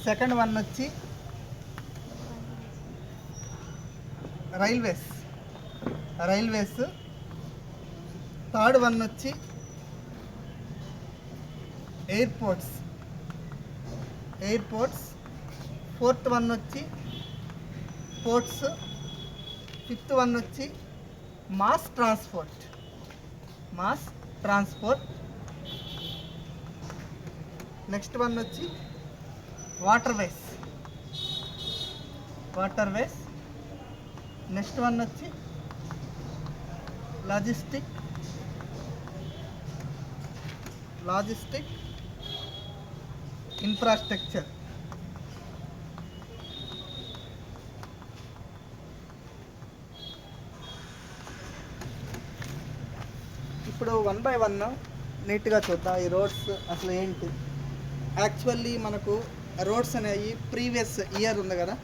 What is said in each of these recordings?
Second one వచ్చి railways. Third one వచ్చి airports. Fourth one వచ్చి పోర్ట్స్. ఫిఫ్త్ వన్ వచ్చి మాస్ ట్రాన్స్పోర్ట్. నెక్స్ట్ వన్ వచ్చి వాటర్వేస్. నెక్స్ట్ వన్ వచ్చి లాజిస్టిక్ ఇన్ఫ్రాస్ట్రక్చర్. ఇప్పుడు వన్ బై వన్ నీట్గా చూద్దాం ఈ రోడ్స్ అసలు ఏంటి. యాక్చువల్లీ మనకు రోడ్స్ అనేవి ప్రీవియస్ ఇయర్ ఉంది కదా,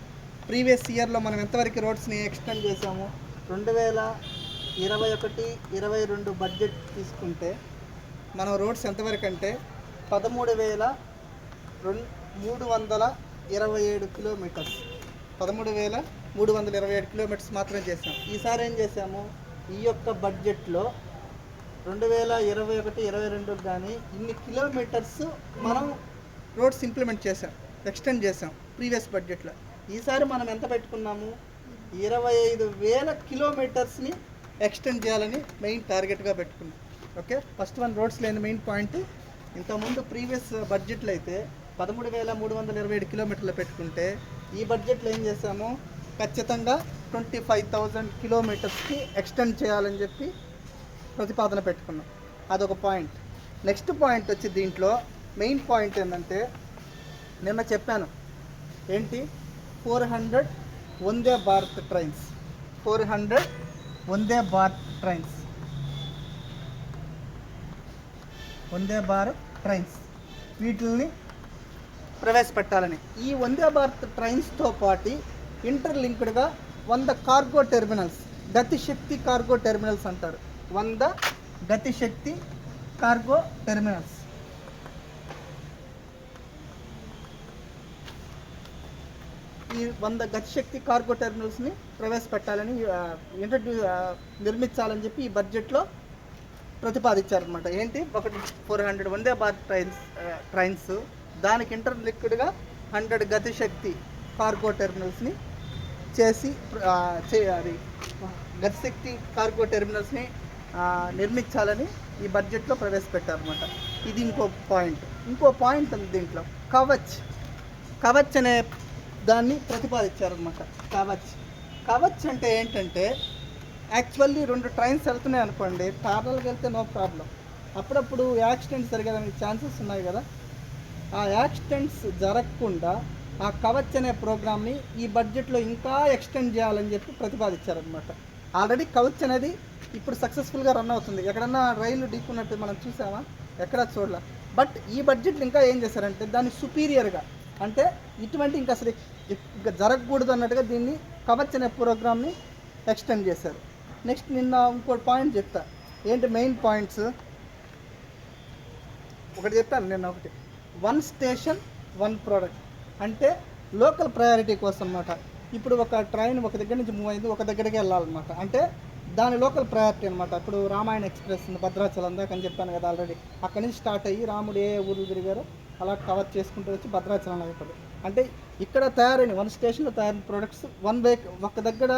ప్రీవియస్ ఇయర్లో మనం ఎంతవరకు రోడ్స్ని ఎక్స్టెండ్ చేసాము, 2021-22 బడ్జెట్ తీసుకుంటే మనం రోడ్స్ ఎంతవరకు అంటే 13,327 కిలోమీటర్స్. 13,327 కిలోమీటర్స్ మాత్రమే చేసాం. ఈసారి ఏం చేసాము, ఈ యొక్క బడ్జెట్లో 2021-22 కానీ ఇన్ని కిలోమీటర్స్ మనం రోడ్స్ ఇంప్లిమెంట్ చేసాం, ఎక్స్టెండ్ చేసాం ప్రీవియస్ బడ్జెట్లో. ఈసారి మనం ఎంత పెట్టుకున్నాము, 25,000 కిలోమీటర్స్ని ఎక్స్టెండ్ చేయాలని మెయిన్ టార్గెట్గా పెట్టుకున్నాం. ఓకే, ఫస్ట్ వన్ రోడ్స్ లేని మెయిన్ పాయింట్. ఇంతకుముందు ప్రీవియస్ బడ్జెట్లో అయితే 13,327 కిలోమీటర్లు పెట్టుకుంటే ఈ బడ్జెట్లో ఏం చేసాము, ఖచ్చితంగా 25,000 కిలోమీటర్స్కి ఎక్స్టెండ్ చేయాలని చెప్పి ప్రతిపాదన పెట్టుకున్నాం. అదొక పాయింట్. నెక్స్ట్ పాయింట్ వచ్చి దీంట్లో మెయిన్ పాయింట్ ఏంటంటే, నిన్న చెప్పాను ఏంటి, 400 వందే భారత్ ట్రైన్స్. 400 వందే భారత్ ట్రైన్స్ వీటిల్ని ప్రవేశపెట్టాలని. ఈ వందే భారత్ ట్రైన్స్తో పాటు ఇంటర్లింక్డ్గా 100 కార్గో టెర్మినల్స్, గతిశక్తి కార్గో టెర్మినల్స్ అంటారు. 100 గతిశక్తి కార్గో టెర్మినల్స్. ఈ 100 గతిశక్తి కార్గో టెర్మినల్స్ని ప్రవేశపెట్టాలని నిర్మించాలని చెప్పి ఈ బడ్జెట్లో ప్రతిపాదించారనమాట. ఏంటి, ఒకటి 400 వందే భారత్ ట్రైన్స్, దానికి ఇంటర్లింక్డ్గా 100 గతిశక్తి కార్గో టెర్మినల్స్ని చేయాలి. గతిశక్తి కార్గో టెర్మినల్స్ని నిర్మించాలని ఈ బడ్జెట్లో ప్రవేశపెట్టారనమాట. ఇది ఇంకో పాయింట్ ఉంది దీంట్లో. కవచ్ అనే దాన్ని ప్రతిపాదించారనమాట. కవచ్ అంటే ఏంటంటే, యాక్చువల్లీ 2 ట్రైన్స్ వెళ్తున్నాయి అనుకోండి, ప్యారలల్గా వెళ్తే నో ప్రాబ్లం. అప్పుడప్పుడు యాక్సిడెంట్స్ జరిగేదానికి ఛాన్సెస్ ఉన్నాయి కదా, ఆ యాక్సిడెంట్స్ జరగకుండా ఆ కవచ్ అనే ప్రోగ్రామ్ని ఈ బడ్జెట్లో ఇంకా ఎక్స్టెండ్ చేయాలని చెప్పి ప్రతిపాదించారనమాట. ఆల్రెడీ కవచ్ అనేది ఇప్పుడు సక్సెస్ఫుల్గా రన్ అవుతుంది. ఎక్కడన్నా రైలు ఢీకున్నట్టు మనం చూసామా, ఎక్కడా చూడాల. బట్ ఈ బడ్జెట్లో ఇంకా ఏం చేశారంటే, దాన్ని సుపీరియర్గా, అంటే ఇటువంటి ఇంకా అసలు ఇంకా జరగకూడదు అన్నట్టుగా దీన్ని కవచ్ అనే ప్రోగ్రామ్ని ఎక్స్టెండ్ చేశారు. నెక్స్ట్ నిన్న ఇంకోటి పాయింట్ చెప్తా, ఏంటి మెయిన్ పాయింట్స్ ఒకటి చెప్తాను నిన్న. ఒకటి 1 స్టేషన్ 1 ప్రోడక్ట్, అంటే లోకల్ ప్రయారిటీ కోసం అన్నమాట. ఇప్పుడు ఒక ట్రైన్ ఒక దగ్గర నుంచి మూవ్ అయింది, ఒక దగ్గరికి వెళ్ళాలన్నమాట, అంటే దాని లోకల్ ప్రయారిటీ అనమాట. ఇప్పుడు రామాయణ ఎక్స్ప్రెస్ భద్రాచలం దాకా అని చెప్పాను కదా ఆల్రెడీ, అక్కడి నుంచి స్టార్ట్ అయ్యి రాముడు ఏ ఊరు తిరిగారో అలా కవర్ చేసుకుంటూ వచ్చి భద్రాచలం అయిపోతుంది. అంటే ఇక్కడ తయారైన 1 స్టేషన్లో తయారైన ప్రోడక్ట్స్ ఒక దగ్గర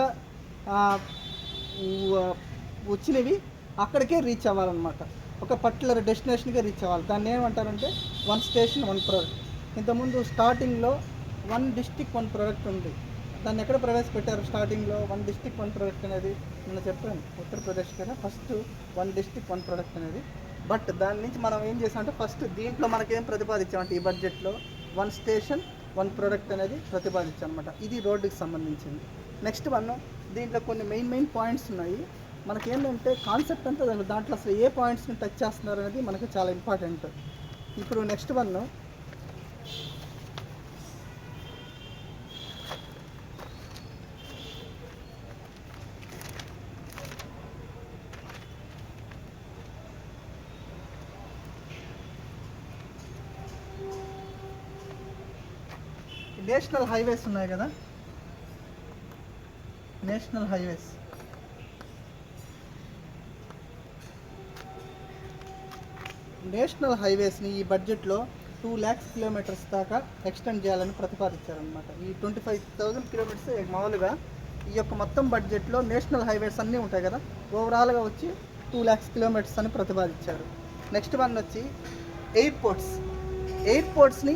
వచ్చినవి అక్కడికే రీచ్ అవ్వాలన్నమాట, ఒక పర్టికులర్ డెస్టినేషన్కే రీచ్ అవ్వాలి. దాన్ని ఏమంటారంటే 1 స్టేషన్ 1 ప్రోడక్ట్. ఇంతకుముందు స్టార్టింగ్లో 1 డిస్ట్రిక్ట్ 1 ప్రోడక్ట్ ఉంది. దాన్ని ఎక్కడ ప్రవేశపెట్టారు, స్టార్టింగ్లో 1 డిస్ట్రిక్ట్ 1 ప్రోడక్ట్ అనేది నేను చెప్పాను, ఉత్తరప్రదేశ్ కన్నా ఫస్ట్ 1 డిస్ట్రిక్ట్ 1 ప్రోడక్ట్ అనేది. బట్ దాని నుంచి మనం ఏం చేసామంటే, ఫస్ట్ దీంట్లో మనకేం ప్రతిపాదించామంటే ఈ బడ్జెట్లో 1 స్టేషన్ 1 ప్రోడక్ట్ అనేది ప్రతిపాదించాం అనమాట. ఇది రోడ్డుకి సంబంధించింది. నెక్స్ట్ దీంట్లో కొన్ని మెయిన్ పాయింట్స్ ఉన్నాయి. మనకేంటంటే కాన్సెప్ట్ అంతా దాంట్లో అసలు ఏ పాయింట్స్ని టచ్ చేస్తున్నారు అనేది మనకు చాలా ఇంపార్టెంట్. ఇప్పుడు నెక్స్ట్ నేషనల్ హైవేస్ ఉన్నాయి కదా, నేషనల్ హైవేస్, నేషనల్ హైవేస్ని ఈ బడ్జెట్లో 2 lakhs కిలోమీటర్స్ దాకా ఎక్స్టెండ్ చేయాలని ప్రతిపాదించారనమాట. ఈ 25,000 కిలోమీటర్స్ మామూలుగా ఈ యొక్క మొత్తం బడ్జెట్లో నేషనల్ హైవేస్ అన్నీ ఉంటాయి కదా, ఓవరాల్గా వచ్చి 2 lakhs కిలోమీటర్స్ అని ప్రతిపాదించారు. నెక్స్ట్ వన్ వచ్చి ఎయిర్పోర్ట్స్ని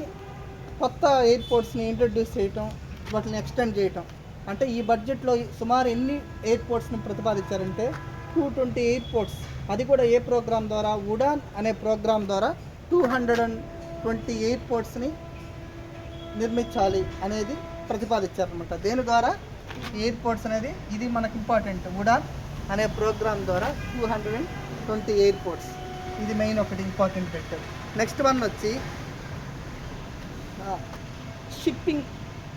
కొత్త ఎయిర్పోర్ట్స్ని ఇంట్రడ్యూస్ చేయటం, వాటిని ఎక్స్టెండ్ చేయటం. అంటే ఈ బడ్జెట్లో సుమారు ఎన్ని ఎయిర్పోర్ట్స్ని ప్రతిపాదించారంటే 220 ఎయిర్పోర్ట్స్. అది కూడా ఏ ప్రోగ్రామ్ ద్వారా? ఉడాన్ అనే ప్రోగ్రామ్ ద్వారా 220 ఎయిర్పోర్ట్స్ని నిర్మించాలి అనేది ప్రతిపాదించారనమాట. దేని ద్వారా ఎయిర్పోర్ట్స్ అనేది? ఇది మనకు ఇంపార్టెంట్. ఉడాన్ అనే ప్రోగ్రామ్ ద్వారా 220 ఎయిర్పోర్ట్స్, ఇది మెయిన్ ఒకటి ఇంపార్టెంట్ పెట్టారు. నెక్స్ట్ వన్ వచ్చి షిప్పింగ్.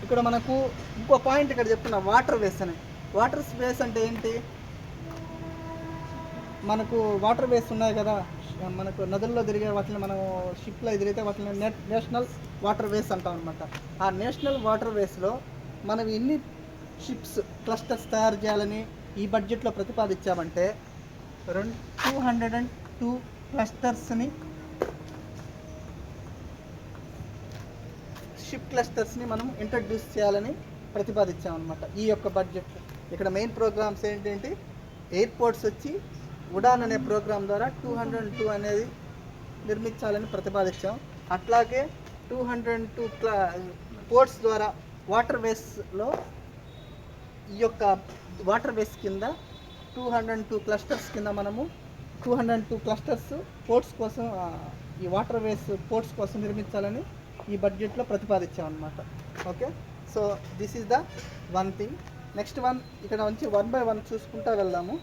ఇక్కడ మనకు ఇంకో పాయింట్ ఇక్కడ చెప్తున్నా, వాటర్ వేస్ అని. వాటర్ వేస్ అంటే ఏంటి? మనకు వాటర్ వేస్ ఉన్నాయి కదా, మనకు నదుల్లో తిరిగే వాటిని మనం షిప్లో తిరిగితే వాటిని నేషనల్ వాటర్ వేస్ అంటాం అనమాట. ఆ నేషనల్ వాటర్ వేస్లో మనం ఎన్ని షిప్స్ క్లస్టర్స్ తయారు చేయాలని ఈ బడ్జెట్లో ప్రతిపాదించామంటే 202 క్లస్టర్స్ని, షిప్ క్లస్టర్స్ని మనం ఇంట్రడ్యూస్ చేయాలని ప్రతిపాదించామన్నమాట ఈ యొక్క బడ్జెట్. ఇక్కడ మెయిన్ ప్రోగ్రామ్స్ ఏంటంటే ఎయిర్పోర్ట్స్ వచ్చి ఉడాన్ అనే ప్రోగ్రామ్ ద్వారా 202 అనేది నిర్మించాలని ప్రతిపాదించాం. అట్లాగే 202 పోర్ట్స్ ద్వారా వాటర్ వేస్లో ఈ యొక్క వాటర్ వేస్ కింద 202 క్లస్టర్స్ కింద మనము 202 క్లస్టర్స్ పోర్ట్స్ కోసం, ఈ వాటర్ వేస్ పోర్ట్స్ కోసం నిర్మించాలని ఈ బడ్జెట్లో ప్రతిపాదించాం అనమాట. Okay, so this is the one thing. Next one ఇక్కడ నుంచి 1 by 1 చూసుకుంటూ వెళ్దాము.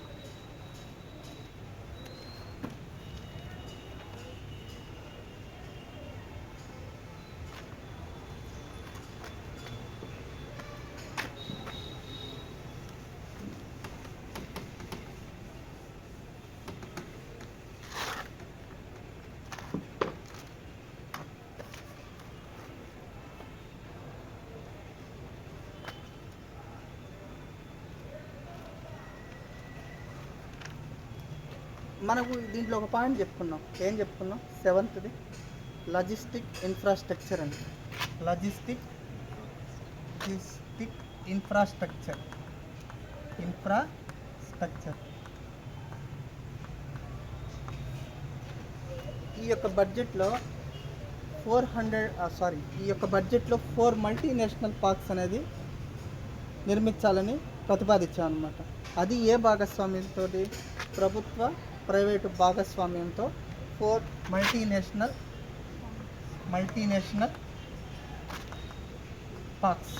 మనకు దీంట్లో ఒక పాయింట్ చెప్పుకున్నాం. ఏం చెప్పుకున్నాం? 7th లాజిస్టిక్ ఇన్ఫ్రాస్ట్రక్చర్ అని. లాజిస్టిక్ ఇన్ఫ్రాస్ట్రక్చర్ ఈ యొక్క బడ్జెట్లో 4 మల్టీనేషనల్ పార్క్స్ అనేది నిర్మించాలని ప్రతిపాదించామన్నమాట. అది ఏ భాగస్వామ్యంతో? ప్రభుత్వ ప్రైవేటు భాగస్వామ్యంతో 4 multinational parks.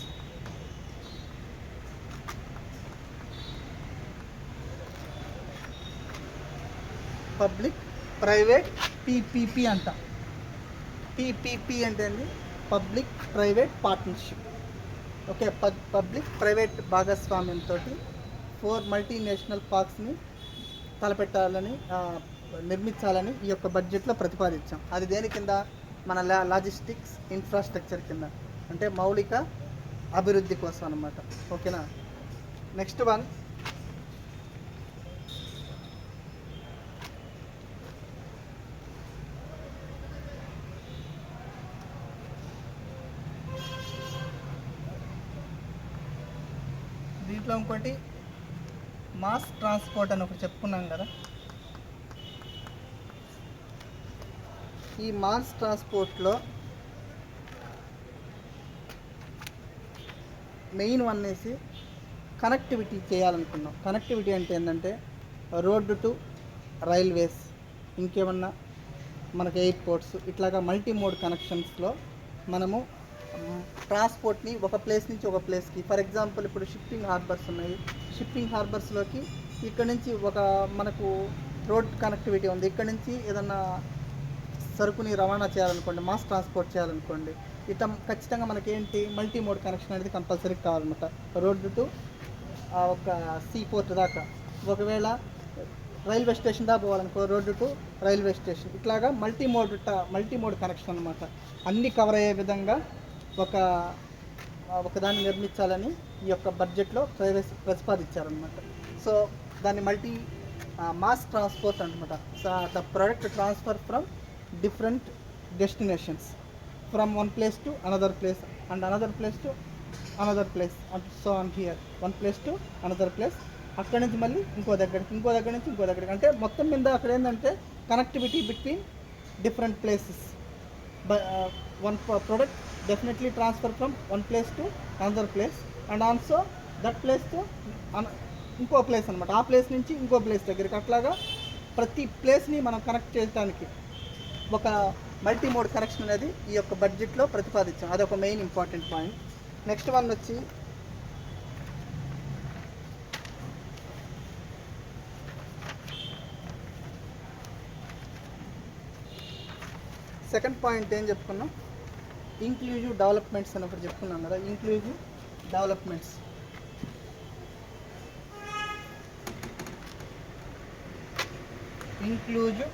Public private PPP అంట. పీపీపీ అంటే public private partnership. Okay, public private భాగస్వామ్యంతో 4 మల్టీనేషనల్ పార్క్స్ని తలపెట్టాలని, నిర్మించాలని ఈ యొక్క బడ్జెట్లో ప్రతిపాదించాం. అది దేని కింద? మన లాజిస్టిక్స్ ఇన్ఫ్రాస్ట్రక్చర్ కింద, అంటే మౌలిక అభివృద్ధి కోసం అన్నమాట. ఓకేనా? నెక్స్ట్ వన్ దీంట్లో ఇంకోటి మాస్ ట్రాన్స్పోర్ట్ అని ఒకటి చెప్పుకున్నాం కదా. ఈ మాస్ ట్రాన్స్పోర్ట్లో మెయిన్ వన్ వేసి కనెక్టివిటీ చేయాలనుకున్నాం. కనెక్టివిటీ అంటే ఏంటంటే రోడ్డు టు రైల్వేస్, ఇంకేమన్నా మనకు ఎయిర్పోర్ట్స్, ఇట్లాగా మల్టీ మోడ్ కనెక్షన్స్లో మనము ట్రాన్స్పోర్ట్ని ఒక ప్లేస్ నుంచి ఒక ప్లేస్కి, ఫర్ ఎగ్జాంపుల్ ఇప్పుడు షిప్పింగ్ హార్బర్స్ ఉన్నాయి. షిప్పింగ్ హార్బర్స్లోకి ఇక్కడ నుంచి మనకు రోడ్ కనెక్టివిటీ ఉంది. ఇక్కడ నుంచి ఏదన్నా సరుకుని రవాణా చేయాలనుకోండి, మాస్ ట్రాన్స్పోర్ట్ చేయాలనుకోండి, ఇట్లా ఖచ్చితంగా మనకేంటి మల్టీ మోడ్ కనెక్షన్ అనేది కంపల్సరీ కావాలన్నమాట. రోడ్డు టు ఒక సీ పోర్ట్ దాకా, ఒకవేళ రైల్వే స్టేషన్ దాకా పోవాలనుకో రోడ్డు టు రైల్వే స్టేషన్, ఇట్లాగా మల్టీ మోడ్ కనెక్షన్ అనమాట. అన్నీ కవర్ అయ్యే విధంగా ఒక ఒకదాన్ని నిర్మించాలని ఈ యొక్క బడ్జెట్లో ప్రతిపాదించారనమాట. సో దాన్ని మల్టీ మాస్ ట్రాన్స్పోర్ట్ అనమాట. So the product transfer from different destinations, from one place to another place and another place to another place and so on here, one place to another place, అక్కడి నుంచి మళ్ళీ ఇంకో దగ్గర నుంచి ఇంకో దగ్గరికి. అంటే మొత్తం మీద అక్కడ ఏంటంటే connectivity between different places, but one product definitely transfer from one place to another place and also that place to ఇంకో ప్లేస్ అనమాట. ఆ ప్లేస్ నుంచి ఇంకో ప్లేస్ దగ్గరికి, అట్లాగా ప్రతి ప్లేస్ని మనం కనెక్ట్ చేయడానికి ఒక మల్టీ మోడ్ కనెక్షన్ అనేది ఈ యొక్క బడ్జెట్లో ప్రతిపాదించాం. అదొక main important point. Next one వచ్చి సెకండ్ పాయింట్ ఏం చెప్పుకున్నాం, ఇంక్లూజివ్ డెవలప్మెంట్స్ అని ఒకటి చెప్పుకున్నాం కదా. Inclusive developments, inclusive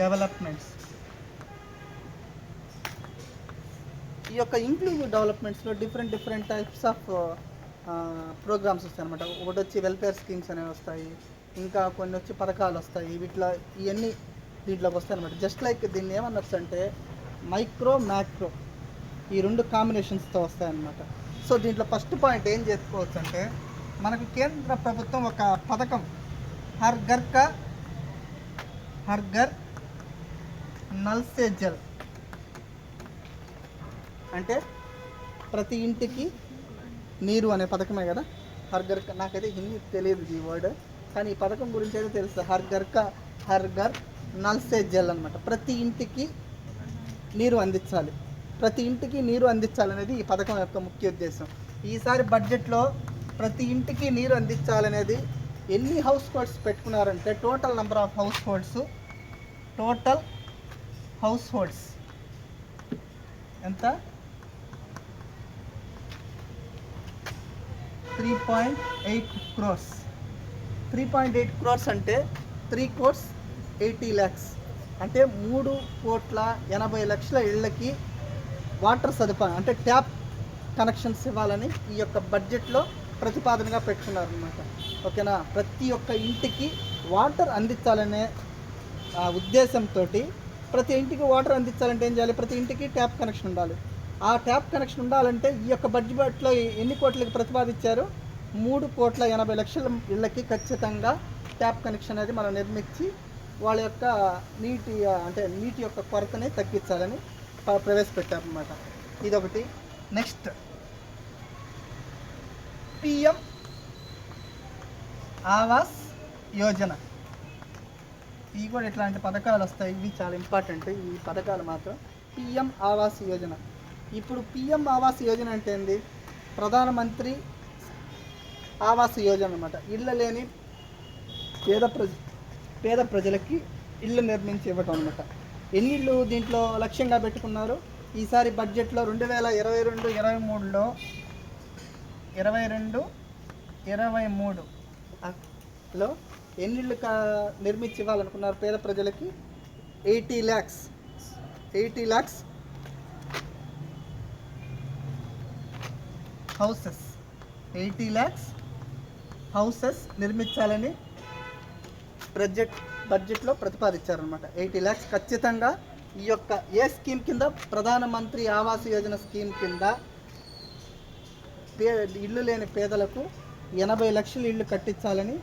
developments. ఈ యొక్క ఇంక్లూజివ్ డెవలప్మెంట్స్లో డిఫరెంట్ టైప్స్ ఆఫ్ ప్రోగ్రామ్స్ వస్తాయి అనమాట. ఒకటి వచ్చి వెల్ఫేర్ స్కీమ్స్ అనేవి వస్తాయి, ఇంకా కొన్ని వచ్చి పథకాలు వస్తాయి. వీటిలో ఇవన్నీ దీంట్లోకి వస్తాయి అనమాట. జస్ట్ లైక్ దీన్ని ఏమనొచ్చు అంటే మైక్రో మ్యాక్రో ఈ రెండు కాంబినేషన్స్తో వస్తాయన్నమాట. సో దీంట్లో ఫస్ట్ పాయింట్ ఏం చెప్పుకోవచ్చు అంటే, మనకు కేంద్ర ప్రభుత్వం ఒక పథకం హర్ ఘర్ నల్ సే జల్, అంటే ప్రతి ఇంటికి నీరు అనే పథకమే కదా. హర్ ఘర్, నాకైతే హిందీ తెలియదు ఈ వర్డ్, కానీ ఈ పథకం గురించి అయితే తెలుస్తుంది. హర్ ఘర్ నల్ సే జల్ అనమాట. ప్రతి ఇంటికి నీరు అందించాలి, ప్రతి ఇంటికి నీరు అందించాలనేది ఈ పథకం యొక్క ముఖ్య ఉద్దేశం. ఈసారి బడ్జెట్లో ప్రతి ఇంటికి నీరు అందించాలనేది ఎన్ని హౌస్ హోల్డ్స్ పెట్టుకున్నారంటే, total number of households ఎంత, 3.8 crores. 3.8 crores అంటే 3 crores 80 lakhs, అంటే 3,80,00,000 ఇళ్ళకి వాటర్ సదుపాయం అంటే ట్యాప్ కనెక్షన్స్ ఇవ్వాలని ఈ యొక్క బడ్జెట్లో ప్రతిపాదనగా పెట్టుకున్నారనమాట. ఓకేనా. ప్రతి ఒక్క ఇంటికి వాటర్ అందించాలనే ఉద్దేశంతో, ప్రతి ఇంటికి వాటర్ అందించాలంటే ఏం చేయాలి, ప్రతి ఇంటికి ట్యాప్ కనెక్షన్ ఉండాలి. ఆ ట్యాప్ కనెక్షన్ ఉండాలంటే ఈ యొక్క బడ్జెట్లో ఎన్ని కోట్లకి ప్రతిపాదించారు, 3,80,00,000 ఇళ్ళకి ఖచ్చితంగా ట్యాప్ కనెక్షన్ అనేది మనం నిర్మించి వాళ్ళ యొక్క నీటి యొక్క కొరతని తగ్గించాలని ప్రవేశపెట్టారనమాట. ఇదొకటి. Next PM Awas Yojana. ఇవి కూడా ఇట్లాంటి పథకాలు వస్తాయి, ఇవి చాలా ఇంపార్టెంట్ ఈ పథకాలు మాత్రం. పిఎం ఆవాస్ యోజన. ఇప్పుడు పిఎం ఆవాస్ యోజన అంటే ఏంది, ప్రధానమంత్రి ఆవాస్ యోజన అనమాట. ఇళ్ళ లేని పేద ప్రజలకి ఇళ్ళు నిర్మించి ఇవ్వటం అనమాట. ఎన్ని ఇళ్ళు దీంట్లో లక్ష్యంగా పెట్టుకున్నారు ఈసారి బడ్జెట్లో 2022-23లో ఎన్ని ఇళ్ళు నిర్మించి ఇవ్వాలనుకున్నారు పేద ప్రజలకి, 80 lakhs హౌసెస్, 80 lakhs హౌసెస్ నిర్మించాలని బడ్జెట్లో ప్రతిపాదించారనమాట. 80 lakhs ఖచ్చితంగా ఈ యొక్క ఏ స్కీమ్ కింద, ప్రధానమంత్రి ఆవాస్ యోజన స్కీమ్ కింద ఇళ్ళు లేని పేదలకు 80 లక్షలు ఇళ్ళు కట్టించాలని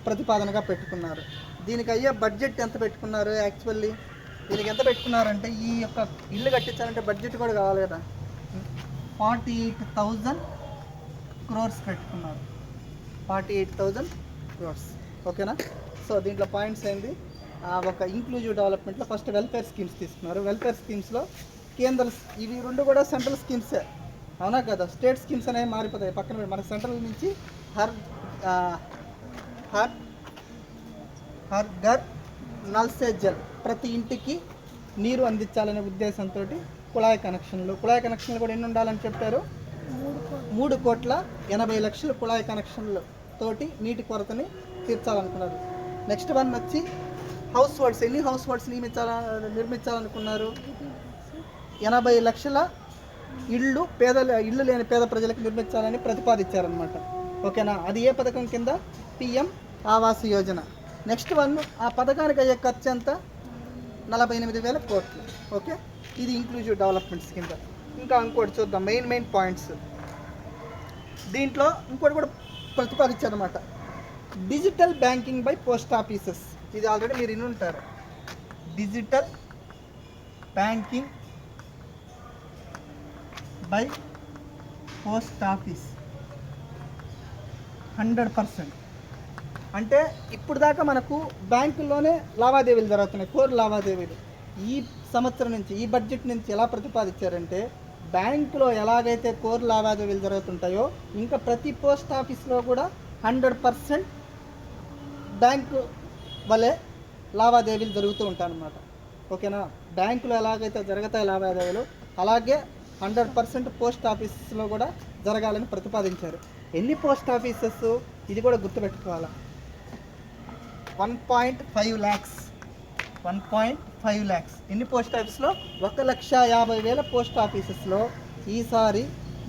ప్రతిపాదనగా పెట్టుకున్నారు. దీనికి అయ్యే బడ్జెట్ ఎంత పెట్టుకున్నారు, యాక్చువల్లీ దీనికి ఎంత పెట్టుకున్నారంటే, ఈ యొక్క ఇల్లు కట్టించాలంటే బడ్జెట్ కూడా కావాలి కదా, 48,000 crores పెట్టుకున్నారు. 48,000 crores. ఓకేనా. సో దీంట్లో పాయింట్స్ ఏంది, ఒక ఇంక్లూజివ్ డెవలప్మెంట్లో ఫస్ట్ వెల్ఫేర్ స్కీమ్స్ తీసుకున్నారు. వెల్ఫేర్ స్కీమ్స్లో ఇవి రెండు కూడా సెంట్రల్ స్కీమ్సే, అవునా కదా. స్టేట్ స్కీమ్స్ అనేవి మారిపోతాయి పక్కన. మన సెంట్రల్ నుంచి హర్ ఘర్ నల్ సే జల్, ప్రతి ఇంటికి నీరు అందించాలనే ఉద్దేశంతో కుళాయి కనెక్షన్లు కూడా ఎన్ని ఉండాలని చెప్పారు, 3,80,00,000 కుళాయి కనెక్షన్లు తోటి నీటి కొరతని తీర్చాలనుకున్నారు. నెక్స్ట్ వన్ వచ్చి హౌస్ హోల్డ్స్ ఎన్ని హౌస్ హోల్డ్స్ నిర్మించాలనుకున్నారు? 80 లక్షల ఇళ్ళు ఇళ్ళు లేని పేద ప్రజలకు నిర్మించాలని ప్రతిపాదించారనమాట. ఓకేనా? అది ఏ పథకం కింద? PM Awas Yojana. Next one, ఆ పథకానికి అయ్యే ఖర్చు ఎంత? 48,000 కోట్లు. ఓకే, ఇది ఇంక్లూజివ్ డెవలప్మెంట్స్ కింద. ఇంకా ఇంకోటి చూద్దాం, మెయిన్ పాయింట్స్. దీంట్లో ఇంకోటి కూడా ప్రతిపాదించారనమాట, digital banking by post offices. ఇది ఆల్రెడీ మీరు విని ఉంటారు. Digital banking by post office 100%. అంటే ఇప్పుడు దాకా మనకు బ్యాంకుల్లోనే లావాదేవీలు జరుగుతున్నాయి, కోర్ లావాదేవీలు. ఈ సంవత్సరం నుంచి, ఈ బడ్జెట్ నుంచి ఎలా ప్రతిపాదించారంటే, బ్యాంకులో ఎలాగైతే కోర్ లావాదేవీలు జరుగుతుంటాయో ఇంకా ప్రతి పోస్ట్ ఆఫీస్లో కూడా 100% బ్యాంకు వలె లావాదేవీలు జరుగుతూ ఉంటాయి అన్నమాట. ఓకేనా? బ్యాంకులో ఎలాగైతే జరుగుతాయి లావాదేవీలు, అలాగే 100% పోస్ట్ ఆఫీస్లో కూడా జరగాలని ప్రతిపాదించారు. ఎన్ని పోస్ట్ ఆఫీసెస్? ఇది కూడా గుర్తుపెట్టుకోవాలి. 1.5 lakhs. 1.5 lakhs. ఎన్ని పోస్ట్ ఆఫీస్లో? 1,50,000 పోస్ట్ ఆఫీసెస్లో ఈసారి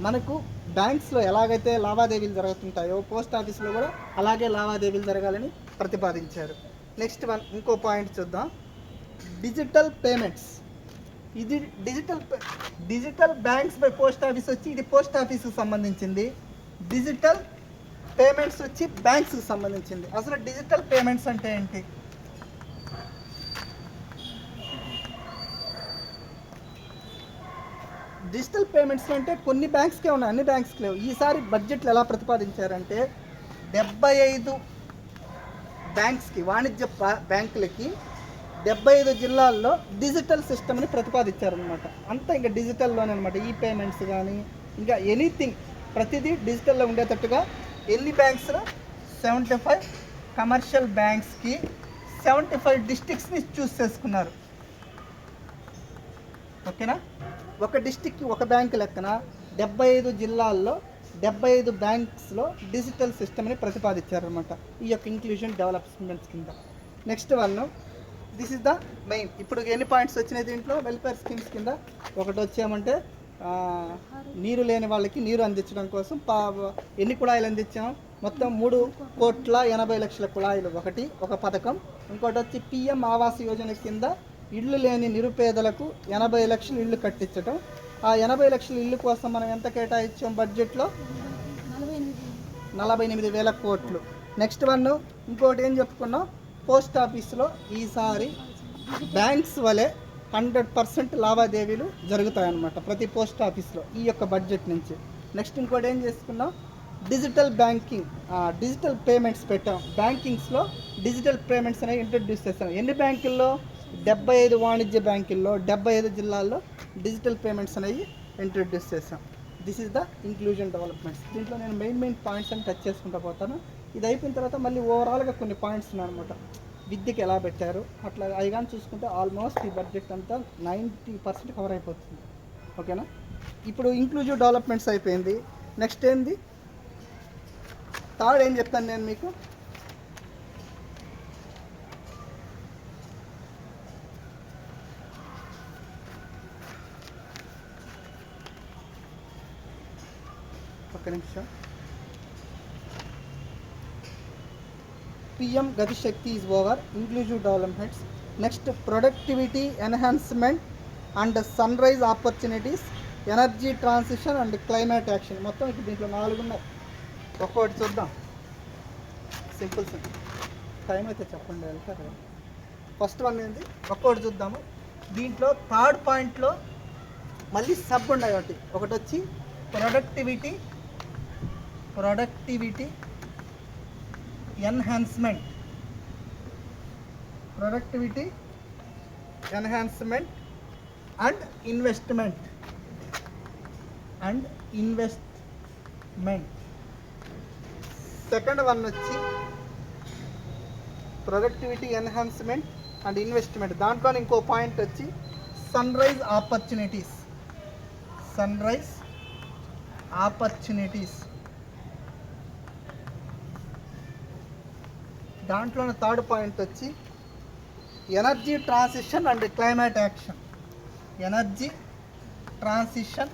మనకు బ్యాంక్స్లో ఎలాగైతే లావాదేవీలు జరుగుతుంటాయో పోస్ట్ ఆఫీస్లో కూడా అలాగే లావాదేవీలు జరగాలని ప్రతిపాదించారు. నెక్స్ట్ వన్, ఇంకో పాయింట్ చూద్దాం, డిజిటల్ పేమెంట్స్. ఇది digital banks by post office వచ్చి ఇది పోస్ట్ ఆఫీస్కి సంబంధించింది. డిజిటల్ పేమెంట్స్ వచ్చి బ్యాంక్స్కి సంబంధించింది. అసలు డిజిటల్ పేమెంట్స్ అంటే ఏంటి? డిజిటల్ పేమెంట్స్ అంటే కొన్ని బ్యాంక్స్కే ఉన్నాయి, అన్ని బ్యాంక్స్కి లేవు. ఈసారి బడ్జెట్లో ఎలా ప్రతిపాదించారంటే 75 బ్యాంక్స్కి, వాణిజ్య బ్యాంకులకి 75 జిల్లాల్లో డిజిటల్ సిస్టమ్ని ప్రతిపాదించారనమాట. అంతా ఇంకా డిజిటల్లోనే అనమాట. ఈ పేమెంట్స్ కానీ ఇంకా ఎనీథింగ్ ప్రతిదీ డిజిటల్లో ఉండేటట్టుగా ఎన్ని బ్యాంక్స్లో 75 కమర్షియల్ బ్యాంక్స్కి 75 డిస్ట్రిక్ట్స్ని చూస్ చేసుకున్నారు. ఓకేనా? ఒక డిస్ట్రిక్ట్కి ఒక బ్యాంక్ లెక్కన 75 జిల్లాల్లో 75 బ్యాంక్స్లో డిజిటల్ సిస్టమ్ని ప్రతిపాదించారనమాట ఈ యొక్క ఇంక్లూజన్ డెవలప్మెంట్స్ కింద. Next one, this is the main. ఇప్పుడు ఎన్ని పాయింట్స్ వచ్చినాయి దీంట్లో? వెల్ఫేర్ స్కీమ్స్ కింద ఒకటి వచ్చామంటే నీరు లేని వాళ్ళకి నీరు అందించడం కోసం ఎన్ని కుళాయిలు అందించాం? మొత్తం 3,80,00,000 కుళాయిలు ఒక పథకం. ఇంకోటి వచ్చి పిఎం ఆవాస్ యోజన కింద ఇళ్ళు లేని నిరుపేదలకు 80 లక్షలు ఇళ్ళు కట్టించడం. ఆ 80 లక్షల ఇళ్ళు కోసం మనం ఎంత కేటాయించాం బడ్జెట్లో? 48,000 కోట్లు. నెక్స్ట్ వన్, ఇంకోటి ఏం చెప్పుకున్నాం, పోస్ట్ ఆఫీస్లో ఈసారి బ్యాంక్స్ వలె 100% లావాదేవీలు జరుగుతాయన్నమాట ప్రతి పోస్ట్ ఆఫీస్లో ఈ యొక్క బడ్జెట్ నుంచి. నెక్స్ట్ ఇంకోటి ఏం చేసుకున్నాం, డిజిటల్ బ్యాంకింగ్, డిజిటల్ పేమెంట్స్ పెట్టాం. బ్యాంకింగ్స్లో డిజిటల్ పేమెంట్స్ అనేవి ఇంట్రడ్యూస్ చేస్తాం. ఎన్ని బ్యాంకుల్లో? 75 వాణిజ్య బ్యాంకుల్లో 75 జిల్లాల్లో డిజిటల్ పేమెంట్స్ అనేవి ఇంట్రడ్యూస్ చేసాం. This is the inclusion developments. దీంట్లో నేను మెయిన్ పాయింట్స్ అని టచ్ చేసుకుంటూ పోతాను. ఇది అయిపోయిన తర్వాత మళ్ళీ ఓవరాల్గా కొన్ని పాయింట్స్ ఉన్నాయన్నమాట. విద్యకి ఎలా పెట్టారు అట్లా అవి కానీ చూసుకుంటే ఆల్మోస్ట్ ఈ బడ్జెట్ అంతా 90% కవర్ అయిపోతుంది. ఓకేనా? ఇప్పుడు ఇంక్లూజివ్ డెవలప్మెంట్స్ అయిపోయింది. నెక్స్ట్ ఏంది? థర్డ్ ఏం చెప్తాను నేను మీకు, ఒక్క నిమిషం. PM Gati Shakti is over, inclusive developments. Next productivity enhancement and sunrise opportunities, energy transition and climate action. మొత్తం ఇప్పుడు దీంట్లో 4 ఉన్నాయి. ఒక్కొక్కటి చూద్దాం. సింపుల్ టైం అయితే చెప్పండి, వెళ్తారు. ఫస్ట్ వన్ ఏంది, ఒక్కొక్కటి చూద్దాము. దీంట్లో థర్డ్ పాయింట్లో మళ్ళీ సబ్ ఉన్నాయి. ఒకటి వచ్చి productivity enhancement and investment. Second one వచ్చి ప్రొడక్టివిటీ ఎన్హాన్స్మెంట్ అండ్ ఇన్వెస్ట్మెంట్. దాంట్లో ఇంకో పాయింట్ వచ్చి సన్ రైజ్ ఆపర్చునిటీస్. దాంట్లో థర్డ్ పాయింట్ వచ్చి energy transition and climate action. Energy transition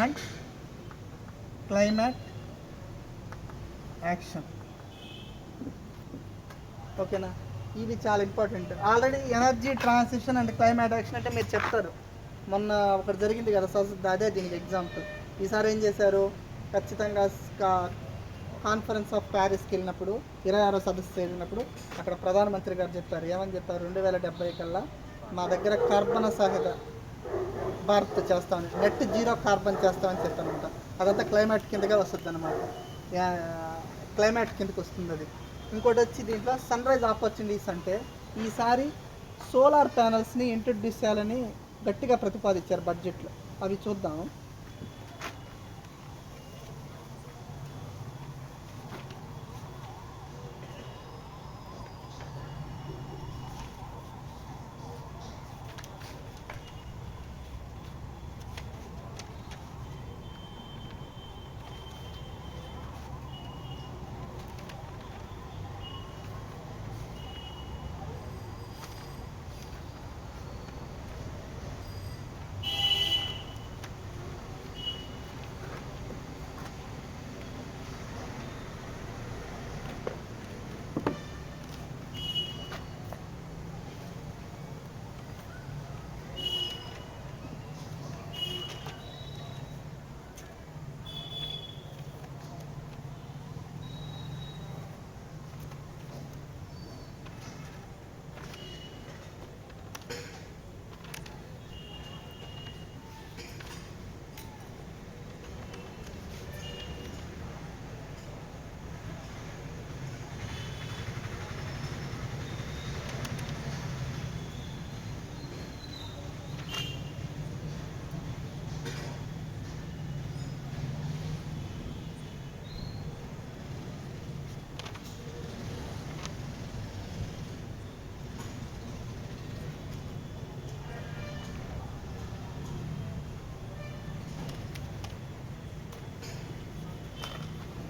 and climate action. ఓకేనా, ఇది చాలా important. Already energy transition and climate action అంటే మీరు చెప్తారు, మొన్న ఒకటి జరిగింది కదా అదే దీనికి ఎగ్జాంపుల్. ఈసారి ఏం చేశారు, ఖచ్చితంగా కాన్ఫరెన్స్ ఆఫ్ ప్యారిస్కి వెళ్ళినప్పుడు 26వ సదస్సు వెళ్ళినప్పుడు అక్కడ ప్రధానమంత్రి గారు చెప్పారు, ఏమని చెప్పారు, 2070 కల్లా మా దగ్గర కార్బన సహిత భారత్ చేస్తామని, నెట్ జీరో కార్బన్ చేస్తామని చెప్పానమాట. అదంతా క్లైమేట్ కిందగా వస్తుంది అనమాట, క్లైమేట్ కిందకి వస్తుంది అది. ఇంకోటి వచ్చి దీంట్లో సన్ రైజ్ ఆపర్చునిటీస్ అంటే ఈసారి సోలార్ ప్యానల్స్ని ఇంట్రడ్యూస్ చేయాలని గట్టిగా ప్రతిపాదించారు బడ్జెట్లో. అవి చూద్దాం.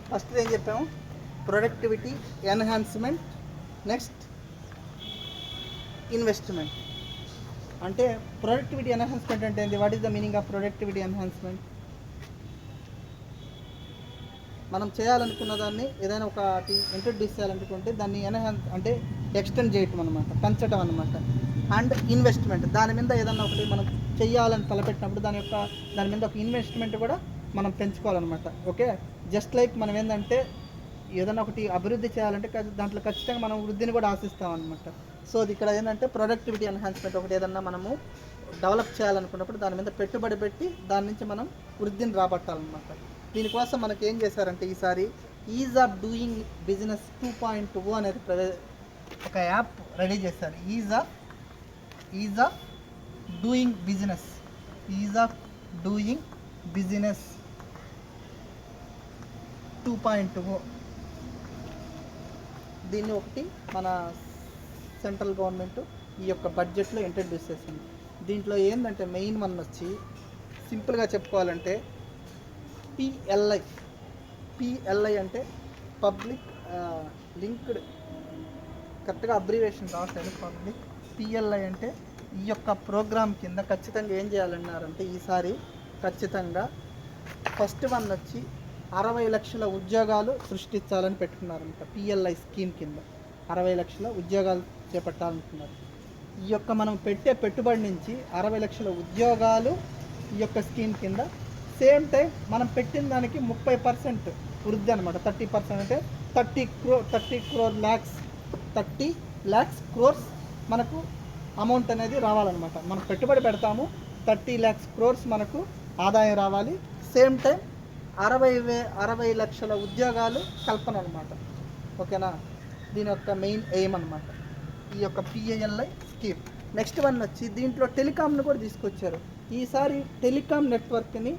ఫస్ట్ ఏం చెప్పాము, ప్రొడక్టివిటీ ఎన్హాన్స్మెంట్, నెక్స్ట్ ఇన్వెస్ట్మెంట్. అంటే ప్రొడక్టివిటీ ఎన్హాన్స్మెంట్ అంటే ఏంటి, what is the meaning of productivity enhancement? మనం చేయాలనుకున్న దాన్ని ఏదైనా ఒకటి ఇంట్రడ్యూస్ చేయాలనుకుంటే దాన్ని అంటే ఎక్స్టెండ్ చేయటం అనమాట, పెంచడం అనమాట. అండ్ ఇన్వెస్ట్మెంట్, దాని మీద ఏదన్నా ఒకటి మనం చెయ్యాలని తలపెట్టినప్పుడు దాని మీద ఒక ఇన్వెస్ట్మెంట్ కూడా మనం పెంచుకోవాలన్నమాట. ఓకే, జస్ట్ లైక్ మనం ఏంటంటే ఏదైనా ఒకటి అభివృద్ధి చేయాలంటే దాంట్లో ఖచ్చితంగా మనం వృద్ధిని కూడా ఆశిస్తాం అనమాట. సో అది ఇక్కడ ఏంటంటే ప్రొడక్టివిటీ ఎన్హాన్స్మెంట్, ఒకటి ఏదన్నా మనము డెవలప్ చేయాలనుకున్నప్పుడు దాని మీద పెట్టుబడి పెట్టి దాని నుంచి మనం వృద్ధిని రాబట్టాలన్నమాట. దీనికోసం మనకి ఏం చేశారంటే ఈసారి ఈజ్ ఆఫ్ డూయింగ్ బిజినెస్ 2.0 అనేది ఒక యాప్ రెడీ చేశారు. Is of doing business 2.0. దీన్ని ఒకటి మన సెంట్రల్ గవర్నమెంట్ ఈ యొక్క బడ్జెట్లో ఇంట్రడ్యూస్ చేసింది. దీంట్లో ఏంటంటే మెయిన్ వన్ వచ్చి సింపుల్గా చెప్పుకోవాలంటే పిఎల్ఐ అంటే పబ్లిక్ లింక్డ్, కరెక్ట్గా అబ్రివేషన్ రావట్లేదు, పబ్లిక్ పిఎల్ఐ అంటే ఈ యొక్క ప్రోగ్రామ్ కింద ఖచ్చితంగా ఏం చేయాలన్నారంటే ఈసారి ఖచ్చితంగా ఫస్ట్ వన్ వచ్చి 60 లక్షల ఉద్యోగాలు సృష్టించాలని పెట్టుకున్నారంట. పిఎల్ఐ స్కీమ్ కింద 60 లక్షల ఉద్యోగాలు చేపట్టాలనుకున్నారు. ఈ యొక్క మనం పెట్టే పెట్టుబడి నుంచి 60 లక్షల ఉద్యోగాలు ఈ యొక్క స్కీమ్ కింద, సేమ్ టైం మనం పెట్టిన దానికి 30% వృద్ధి అనమాట. 30% అంటే 30 lakhs crores మనకు అమౌంట్ అనేది రావాలన్నమాట. మనం పెట్టుబడి పెడతాము, 30 lakhs crores మనకు ఆదాయం రావాలి. సేమ్ టైం 60 లక్షల ఉద్యోగాలు కల్పన అనమాట. ఓకేనా, దీని యొక్క మెయిన్ ఎయిమ్ అనమాట ఈ యొక్క పిఎల్ఐ స్కీమ్. నెక్స్ట్ వన్ వచ్చి దీంట్లో టెలికామ్ను కూడా తీసుకొచ్చారు. ఈసారి టెలికాం నెట్వర్క్ని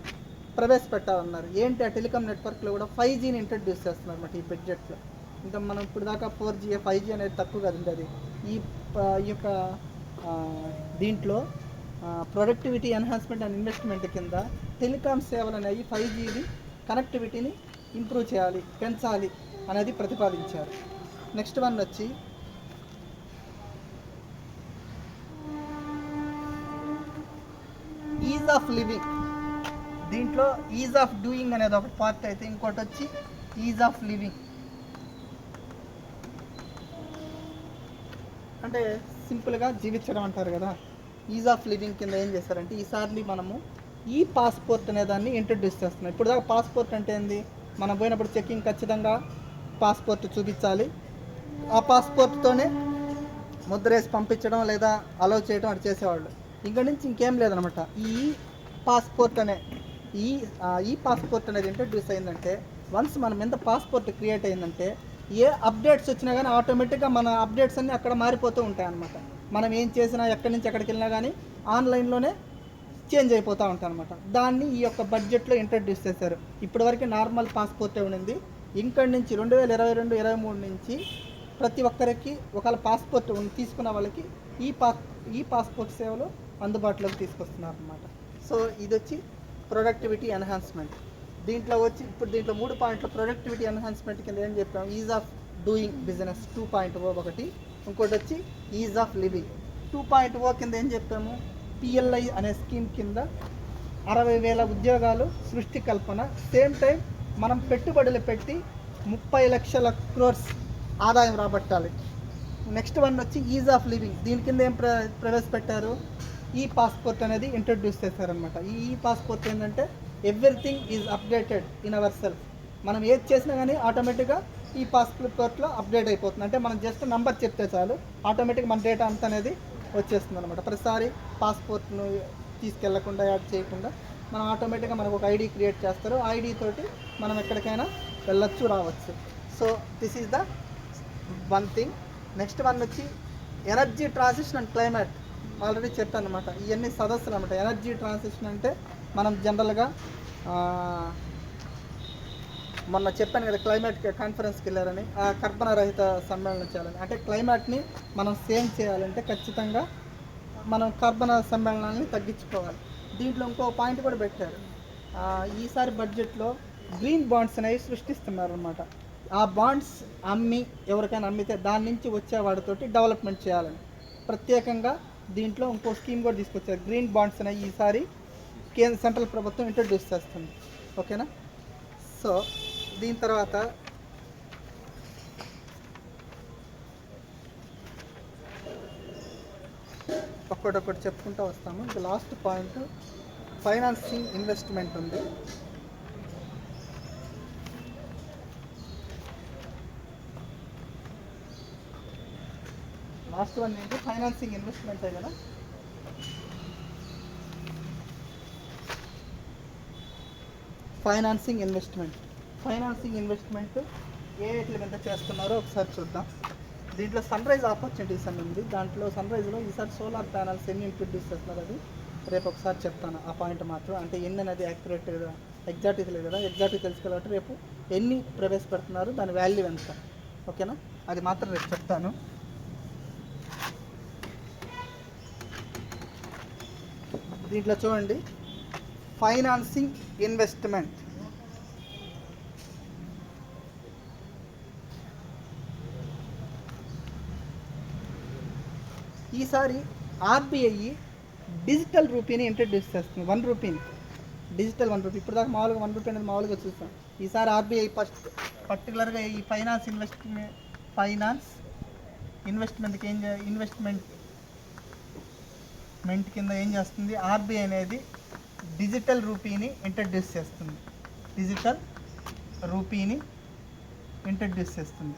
ప్రవేశపెట్టాలన్నారు. ఏంటి ఆ టెలికాం నెట్వర్క్లో కూడా 5Gని ఇంట్రడ్యూస్ చేస్తున్నారు అన్నమాట ఈ బడ్జెట్లో. ఇంకా మనం ఇప్పుడు దాకా 4G 5G అనేది తక్కువ కదండి. అది ఈ యొక్క దీంట్లో ప్రొడక్టివిటీ ఎన్హాన్స్మెంట్ అండ్ ఇన్వెస్ట్మెంట్ కింద టెలికాం సేవలు అనేవి 5Gని కనెక్టివిటీని ఇంప్రూవ్ చేయాలి, పెంచాలి అనేది ప్రతిపాదించారు. నెక్స్ట్ వన్ వచ్చి ఈజ్ ఆఫ్ లివింగ్. దీంట్లో ఈజ్ ఆఫ్ డూయింగ్ అనేది ఒక పార్ట్ అయితే ఇంకోటి వచ్చి ఈజ్ ఆఫ్ లివింగ్. అంటే సింపుల్గా జీవించడం అంటారు కదా. ఈజ్ ఆఫ్ లివింగ్ కింద ఏం చేస్తారంటే ఈసారి మనము ఈ పాస్పోర్ట్ అనే దాన్ని ఇంట్రడ్యూస్ చేస్తున్నాం. ఇప్పుడు దాకా పాస్పోర్ట్ అంటే ఏంది, మనం పోయినప్పుడు చెకింగ్ ఖచ్చితంగా పాస్పోర్ట్ చూపించాలి. ఆ పాస్పోర్ట్తోనే ముద్రేసి పంపించడం లేదా అలౌ చేయడం అది చేసేవాళ్ళు. ఇక్కడ నుంచి ఇంకేం లేదనమాట. ఈ పాస్పోర్ట్ అనేది ఇంట్రడ్యూస్ అయిందంటే వన్స్ మన మీద పాస్పోర్ట్ క్రియేట్ అయిందంటే ఏ అప్డేట్స్ వచ్చినా కానీ ఆటోమేటిక్గా మన అప్డేట్స్ అన్నీ అక్కడ మారిపోతూ ఉంటాయి అన్నమాట. మనం ఏం చేసినా ఎక్కడి నుంచి ఎక్కడికి వెళ్ళినా కానీ ఆన్లైన్లోనే చేంజ్ అయిపోతూ ఉంటాయి అనమాట. దాన్ని ఈ యొక్క బడ్జెట్లో ఇంట్రడ్యూస్ చేశారు. ఇప్పటివరకు నార్మల్ పాస్పోర్టే ఉండింది. ఇక్కడి నుంచి 2022-23 నుంచి ప్రతి ఒక్కరికి ఒకవేళ పాస్పోర్ట్ తీసుకున్న వాళ్ళకి ఈ పాస్పోర్ట్ సేవలు అందుబాటులోకి తీసుకొస్తున్నారు అనమాట. సో ఇది వచ్చి ప్రొడక్టివిటీ ఎన్హాన్స్మెంట్. దీంట్లో వచ్చి ఇప్పుడు దీంట్లో 3 పాయింట్లు ప్రొడక్టివిటీ ఎన్హాన్స్మెంట్ కింద ఏం చెప్పాము, ఈజ్ ఆఫ్ డూయింగ్ బిజినెస్ 2.0 ఒకటి, ఇంకోటి వచ్చి ఈజ్ ఆఫ్ లివింగ్ 2.0 కింద ఏం చెప్పాము, పిఎల్ఐ అనే స్కీమ్ కింద 60,000 ఉద్యోగాలు సృష్టి కల్పన. సేమ్ టైం మనం పెట్టుబడులు పెట్టి 30 లక్షల క్రోర్స్ ఆదాయం రాబట్టాలి. నెక్స్ట్ వన్ వచ్చి ఈజ్ ఆఫ్ లివింగ్. దీని కింద ఏం ప్రవేశపెట్టారు, ఈ పాస్పోర్ట్ అనేది ఇంట్రడ్యూస్ చేశారనమాట. ఈ పాస్పోర్ట్ ఏంటంటే everything is updated in our self. మనం ఏది చేసినా కానీ ఆటోమేటిక్గా ఈ పాస్పోర్ట్లో అప్డేట్ అయిపోతుంది. అంటే మనం జస్ట్ నెంబర్ చెప్తే చాలు ఆటోమేటిక్గా మన డేటా అంతా అనేది వచ్చేస్తుంది అనమాట. ప్రతిసారి పాస్పోర్ట్ను తీసుకెళ్లకుండా యాడ్ చేయకుండా మనం ఆటోమేటిక్గా మనకు ఒక ఐడి క్రియేట్ చేస్తారు. ఆ ఐడి తోటి మనం ఎక్కడికైనా వెళ్ళొచ్చు రావచ్చు. So this is the one thing. Next one వచ్చి energy transition and climate. Already చెప్పాను అనమాట. ఇవన్నీ సదస్సులు అనమాట. ఎనర్జీ ట్రాన్సిషన్ అంటే మనం జనరల్గా మొన్న చెప్పాను కదా క్లైమేట్ కాన్ఫరెన్స్కి వెళ్ళారని, ఆ కర్బన రహిత సమ్మేళనం చేయాలని. అంటే క్లైమేట్ని మనం సేవ్ చేయాలంటే ఖచ్చితంగా మనం కర్బన సమ్మేళనాన్ని తగ్గించుకోవాలి. దీంట్లో ఇంకో పాయింట్ కూడా పెట్టారు. ఈసారి బడ్జెట్లో గ్రీన్ బాండ్స్ అనేవి సృష్టిస్తున్నారు అనమాట. ఆ బాండ్స్ అమ్మి ఎవరికైనా అమ్మితే దాని నుంచి వచ్చే వాటితోటి డెవలప్మెంట్ చేయాలని ప్రత్యేకంగా దీంట్లో ఇంకో స్కీమ్ కూడా తీసుకొచ్చారు. గ్రీన్ బాండ్స్ అనేవి ఈసారి సెంట్రల్ ప్రభుత్వం ఇంట్రడ్యూస్ చేస్తుంది. ఓకేనా. సో దీని తర్వాత ఒక్కొక్కటి చెప్పుకుంటూ వస్తాము. ఇంకా లాస్ట్ పాయింట్ ఫైనాన్సింగ్ ఇన్వెస్ట్మెంట్ ఉంది. లాస్ట్ వన్ ఏంటి, ఫైనాన్సింగ్ ఇన్వెస్ట్మెంటే కదా. ఫైనాన్సింగ్ ఇన్వెస్ట్మెంట్ ఏ వీటి మీద చేస్తున్నారో ఒకసారి చూద్దాం. దీంట్లో సన్ రైజ్ ఆపర్చునిటీస్ అని ఉంది. దాంట్లో సన్ రైజ్లో ఈసారి సోలార్ ప్యానల్స్ ఎన్ని ఇంట్రడ్యూస్ చేస్తున్నారు అది రేపు ఒకసారి చెప్తాను. ఆ పాయింట్ మాత్రం అంటే ఎన్ని అనేది యాక్యురేట్గా ఎగ్జాక్ట్గా లేదు కదా, ఎగ్జాక్ట్గా తెలుసుకోవాలంటే రేపు ఎన్ని ప్రవేశపెడుతున్నారు, దాని వాల్యూ ఎంత. ఓకేనా, అది మాత్రం రేపు చెప్తాను. దీంట్లో చూడండి ఫైనాన్సింగ్ ఇన్వెస్ట్మెంట్. ఈసారి ఆర్బీఐ డిజిటల్ రూపీని ఇంట్రడ్యూస్ చేస్తుంది. 1 రూపీని, డిజిటల్ 1 రూపీ. ఇప్పుడు దాకా మామూలుగా 1 రూపీ అనేది మామూలుగా చూస్తాం. ఈసారి ఆర్బీఐ పర్టికులర్గా ఈ ఫైనాన్స్ ఇన్వెస్ట్మెంట్కి ఇన్వెస్ట్మెంట్ కింద ఏం చేస్తుంది, ఆర్బీఐ అనేది డిజిటల్ రూపీని ఇంట్రడ్యూస్ చేస్తుంది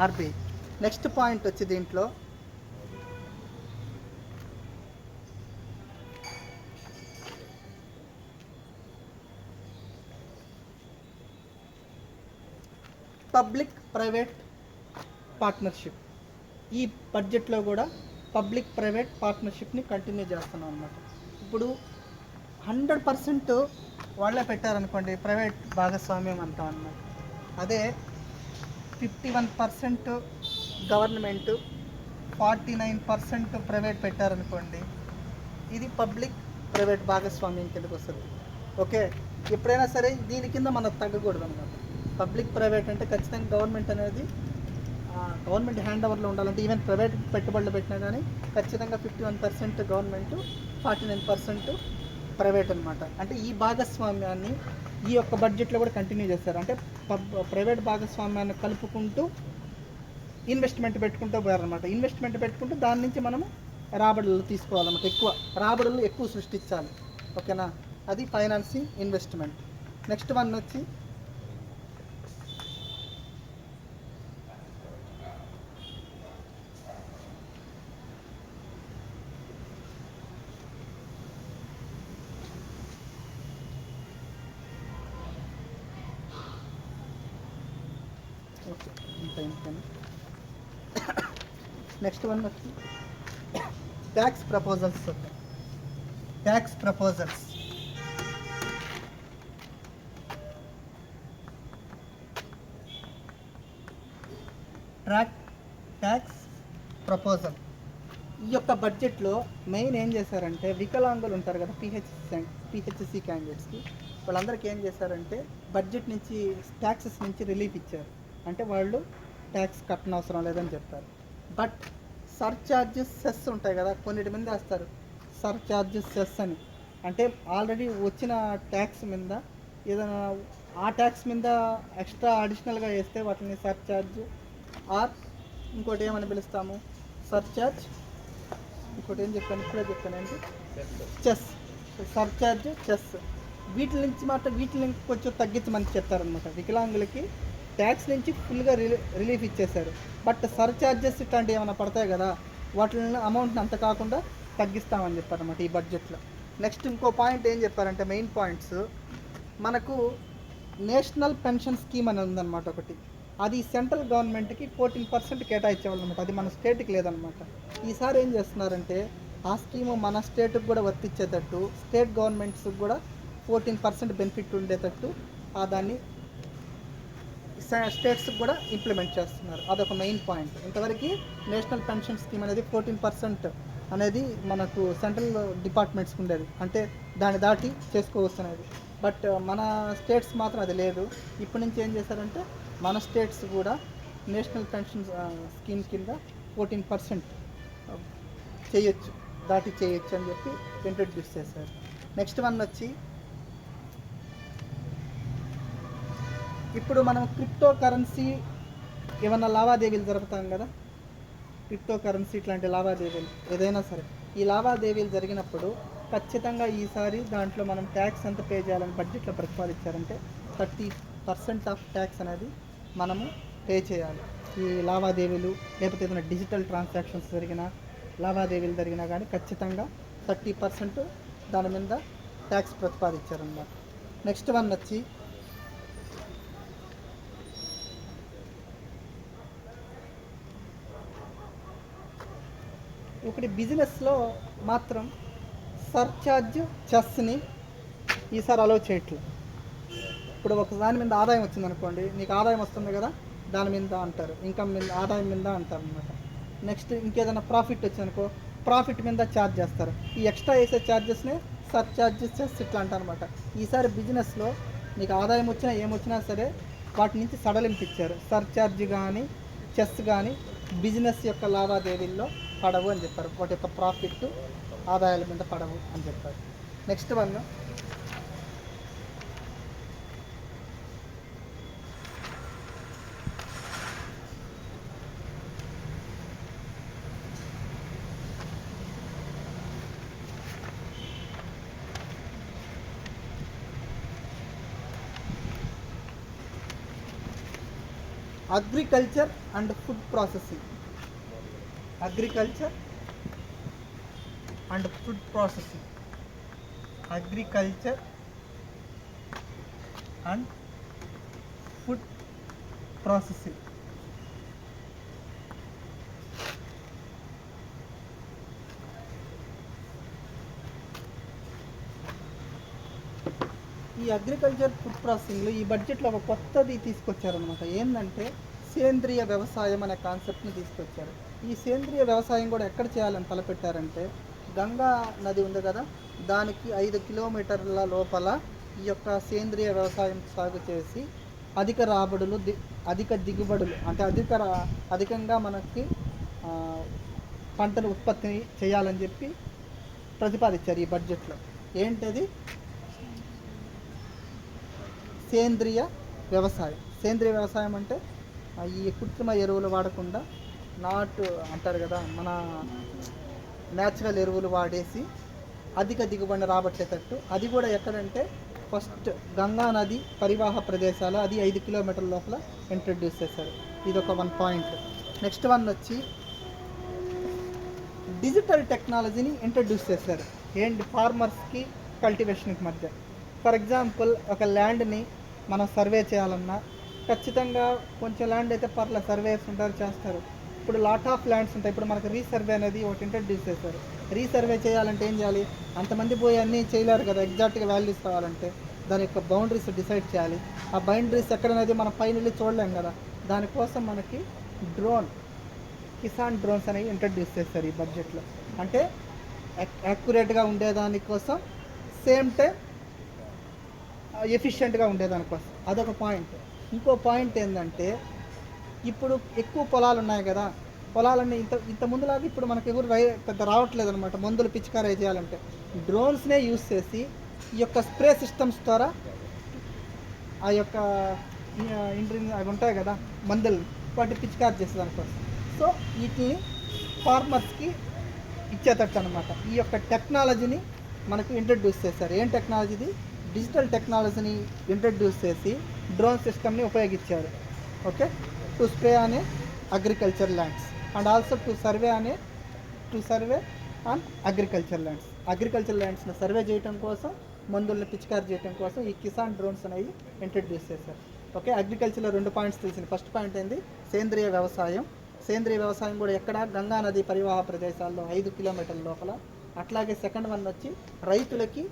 ఆర్బీఐ. నెక్స్ట్ పాయింట్ వచ్చి దీంట్లో పబ్లిక్ ప్రైవేట్ పార్ట్నర్షిప్. ఈ బడ్జెట్లో కూడా పబ్లిక్ ప్రైవేట్ పార్ట్నర్షిప్ని కంటిన్యూ చేస్తున్నాం అన్నమాట. ఇప్పుడు 100% వాళ్ళే పెట్టారనుకోండి, ప్రైవేట్ భాగస్వామ్యం అంటాం అన్నమాట. అదే 51% గవర్నమెంట్, 49% ప్రైవేట్ పెట్టారనుకోండి, ఇది పబ్లిక్ ప్రైవేట్ భాగస్వామ్యం కిందకు వస్తుంది. ఓకే, ఎప్పుడైనా సరే దీని కింద మనం తగ్గకూడదు అనమాట. పబ్లిక్ ప్రైవేట్ అంటే ఖచ్చితంగా గవర్నమెంట్ అనేది గవర్నమెంట్ హ్యాండ్ ఓవర్లో ఉండాలంటే ఈవెన్ ప్రైవేట్ పెట్టుబడులు పెట్టినా కానీ ఖచ్చితంగా 51% గవర్నమెంట్, 49% ప్రైవేట్ అనమాట. అంటే ఈ భాగస్వామ్యాన్ని ఈ యొక్క బడ్జెట్లో కూడా కంటిన్యూ చేస్తారు. అంటే ప్రైవేట్ భాగస్వామ్యాన్ని కలుపుకుంటూ ఇన్వెస్ట్మెంట్ పెట్టుకుంటూ పోయారనమాట. ఇన్వెస్ట్మెంట్ పెట్టుకుంటూ దాని నుంచి మనము రాబడులు తీసుకోవాలన్నమాట. రాబడులు ఎక్కువ సృష్టించాలి. ఓకేనా, అది ఫైనాన్సింగ్ ఇన్వెస్ట్మెంట్. నెక్స్ట్ వన్ వచ్చి నెక్స్ట్ వన్ వచ్చి tax proposals. Tax proposals tax proposal ఈ యొక్క బడ్జెట్లో మెయిన్ ఏం చేశారంటే, వికలాంగులు ఉంటారు కదా, పిహెచ్సి క్యాండిడేట్స్కి, వాళ్ళందరికీ ఏం చేశారంటే బడ్జెట్ నుంచి ట్యాక్సెస్ నుంచి రిలీఫ్ ఇచ్చారు. అంటే వాళ్ళు ట్యాక్స్ కట్టనవసరం లేదని చెప్పారు. బట్ సర్చార్జెస్, సెస్ ఉంటాయి కదా, కొన్నిటి మీద వేస్తారు సర్చార్జెస్, సెస్ అని. అంటే ఆల్రెడీ వచ్చిన ట్యాక్స్ మీద ఏదైనా ఆ ట్యాక్స్ మీద ఎక్స్ట్రా అడిషనల్గా వేస్తే వాటిని సర్చార్జ్ ఆర్ ఇంకోటి ఏమని పిలుస్తాము, సర్చార్జ్, ఇంకోటి ఏం చెప్పాను ఇప్పుడే చెప్పానండి, చెస్. సర్చార్జ్, చెస్, వీటి నుంచి మాత్రం వీటిని కొంచెం తగ్గించమని చెప్తారనమాట. వికలాంగులకి ట్యాక్స్ నుంచి ఫుల్గా రిలీఫ్ ఇచ్చేశారు. బట్ సర్చార్జెస్ ఇట్లాంటివి ఏమైనా పడతాయి కదా, వాటిని అమౌంట్ని అంత కాకుండా తగ్గిస్తామని చెప్పారన్నమాట ఈ బడ్జెట్లో. నెక్స్ట్ ఇంకో పాయింట్ ఏం చెప్పారంటే, మెయిన్ పాయింట్స్, మనకు నేషనల్ పెన్షన్ స్కీమ్ అని ఉందన్నమాట ఒకటి. అది సెంట్రల్ గవర్నమెంట్కి 14% కేటాయించేవాళ్ళనమాట. అది మన స్టేట్కి లేదనమాట. ఈసారి ఏం చేస్తున్నారంటే ఆ స్కీము మన స్టేట్కి కూడా వర్తించేటట్టు, స్టేట్ గవర్నమెంట్స్కి కూడా 14% బెనిఫిట్ ఉండేటట్టు దాన్ని స్టేట్స్కి కూడా ఇంప్లిమెంట్ చేస్తున్నారు. అదొక మెయిన్ పాయింట్. ఇంతవరకు నేషనల్ పెన్షన్ స్కీమ్ అనేది 14% అనేది మనకు సెంట్రల్ డిపార్ట్మెంట్స్కి ఉండేది, అంటే దాన్ని దాటి చేసుకోవస్తున్నది. బట్ మన స్టేట్స్ మాత్రం అది లేదు. ఇప్పటి నుంచి ఏం చేశారంటే మన స్టేట్స్ కూడా నేషనల్ పెన్షన్ స్కీమ్ కింద 14% చేయొచ్చు, దాటి చేయొచ్చు అని చెప్పి ఇంట్రడ్యూస్ చేశారు. నెక్స్ట్ వన్ వచ్చి, ఇప్పుడు మనం క్రిప్టో కరెన్సీ ఏమన్నా లావాదేవీలు జరుపుతాం కదా, క్రిప్టో కరెన్సీ ఇట్లాంటి లావాదేవీలు ఏదైనా సరే, ఈ లావాదేవీలు జరిగినప్పుడు ఖచ్చితంగా ఈసారి దాంట్లో మనం ట్యాక్స్ ఎంత పే చేయాలని బడ్జెట్లో ప్రతిపాదించారంటే 30% ఆఫ్ ట్యాక్స్ అనేది మనము పే చేయాలి. ఈ లావాదేవీలు లేకపోతే ఏదైనా డిజిటల్ ట్రాన్సాక్షన్స్ లావాదేవీలు జరిగినా కానీ ఖచ్చితంగా 30% దాని మీద ట్యాక్స్ ప్రతిపాదించారన్నమాట. నెక్స్ట్ వన్ వచ్చి, ఒకటి బిజినెస్లో మాత్రం సర్చార్జ్, చెస్ని ఈసారి అలౌ చేయట్లేదు. ఇప్పుడు ఒక దాని మీద ఆదాయం వచ్చిందనుకోండి, నీకు ఆదాయం వస్తుంది కదా దాని మీద అంటారు, ఇన్కమ్ మీద, ఆదాయం మీద అంటారు అనమాట. నెక్స్ట్ ఇంకేదైనా ప్రాఫిట్ వచ్చిందనుకో, ప్రాఫిట్ మీద ఛార్జ్ చేస్తారు. ఈ ఎక్స్ట్రా వేసే ఛార్జెస్నే సర్చార్జెస్, చెస్ ఇట్లా అంటారనమాట. ఈసారి బిజినెస్లో నీకు ఆదాయం వచ్చినా ఏమొచ్చినా సరే వాటి నుంచి సడలింపు ఇచ్చారు. సర్చార్జ్ కానీ చెస్ కానీ బిజినెస్ యొక్క లావాదేవీల్లో పడవు అని చెప్పారు. వాటి యొక్క ప్రాఫిట్, ఆదాయాల మీద పడవు అని చెప్పారు. Next one, agriculture and food processing. Agriculture and food processing. Agriculture and food processing. ఈ అగ్రికల్చర్ ఫుడ్ ప్రాసెసింగ్లో ఈ బడ్జెట్లో ఒక కొత్తది తీసుకొచ్చారనమాట. ఏంటంటే సేంద్రియ వ్యవసాయం అనే కాన్సెప్ట్ని తీసుకొచ్చారు. ఈ సేంద్రియ వ్యవసాయం కూడా ఎక్కడ చేయాలని తలపెట్టారంటే, గంగా నది ఉంది కదా, దానికి 5 కిలోమీటర్ల లోపల ఈ యొక్క సేంద్రియ వ్యవసాయం సాగు చేసి అధిక రాబడులు, అధిక దిగుబడులు, అంటే అధికంగా మనకి పంటలు ఉత్పత్తి చేయాలని చెప్పి ప్రతిపాదించారు ఈ బడ్జెట్లో. ఏంటది? సేంద్రియ వ్యవసాయం. సేంద్రియ వ్యవసాయం అంటే ఈ కృత్రిమ ఎరువులు వాడకుండా నాటు అంటారు కదా, మన న్యాచురల్ ఎరువులు వాడేసి అధిక దిగుబడిని రాబట్టేటట్టు. అది కూడా ఎక్కడంటే ఫస్ట్ గంగా నది పరివాహ ప్రదేశాలు, అది 5 కిలోమీటర్ల లోపల ఇంట్రడ్యూస్ చేశారు. ఇది ఒక 1 పాయింట్. నెక్స్ట్ వన్ వచ్చి డిజిటల్ టెక్నాలజీని ఇంట్రడ్యూస్ చేశారు. ఏంటి? ఫార్మర్స్కి కల్టివేషన్కి మధ్య. ఫర్ ఎగ్జాంపుల్, ఒక ల్యాండ్ని మనం సర్వే చేయాలన్నా ఖచ్చితంగా కొంచెం ల్యాండ్ అయితే పర్లే, సర్వేస్ ఉంటారు, చేస్తారు. ఇప్పుడు లాట్ ఆఫ్ ల్యాండ్స్ ఉంటాయి. ఇప్పుడు మనకు రీసర్వే అనేది ఒకటి ఇంట్రడ్యూస్ చేశారు. రీసర్వే చేయాలంటే ఏం చేయాలి? అంతమంది పోయి అన్నీ చేయలేరు కదా, ఎగ్జాక్ట్గా వాల్యూస్ కావాలంటే దాని యొక్క బౌండరీస్ డిసైడ్ చేయాలి. ఆ బౌండరీస్ ఎక్కడనేది మనం పైన చూడలేం కదా, దానికోసం మనకి కిసాన్ డ్రోన్స్ అనేవి ఇంట్రడ్యూస్ చేస్తారు ఈ బడ్జెట్లో. అంటే యాక్యురేట్గా ఉండేదానికోసం, సేమ్ టైం ఎఫిషియెంట్గా ఉండేదానికోసం. అదొక పాయింట్. ఇంకో పాయింట్ ఏంటంటే, ఇప్పుడు ఎక్కువ పొలాలు ఉన్నాయి కదా, పొలాలన్నీ ఇంత ముందులాగా ఇప్పుడు మనకి ఎవరు పెద్ద రావట్లేదు అనమాట. మందులు పిచికారీ చేయాలంటే డ్రోన్స్నే యూస్ చేసి ఈ యొక్క స్ప్రే సిస్టమ్స్ ద్వారా ఆ యొక్క ఇంట్రీని అవి ఉంటాయి కదా మందులు, వాటి పిచికారీ చేసేదానికోసం. సో వీటిని ఫార్మర్స్కి ఇచ్చేటట్టు అనమాట. ఈ యొక్క టెక్నాలజీని మనకు ఇంట్రడ్యూస్ చేశారు. ఏం టెక్నాలజీది? డిజిటల్ టెక్నాలజీని ఇంట్రడ్యూస్ చేసి డ్రోన్ సిస్టమ్ని ఉపయోగించారు. ఓకే, టు స్ప్రే అనే agriculture lands and also to survey on agriculture lands. Agriculture ల్యాండ్స్ని సర్వే చేయడం కోసం, మందుల్ని పిచికారీ చేయడం కోసం ఈ కిసాన్ డ్రోన్స్ అనేవి ఇంట్రడ్యూస్ చేశారు. ఓకే, అగ్రికల్చర్లో 2 పాయింట్స్ తెలిసింది. ఫస్ట్ పాయింట్ ఏంది? సేంద్రియ వ్యవసాయం. సేంద్రియ వ్యవసాయం కూడా ఎక్కడ? గంగా నది పరివాహ ప్రదేశాల్లో 5 కిలోమీటర్ల లోపల. అట్లాగే సెకండ్ వన్ వచ్చి రైతులకి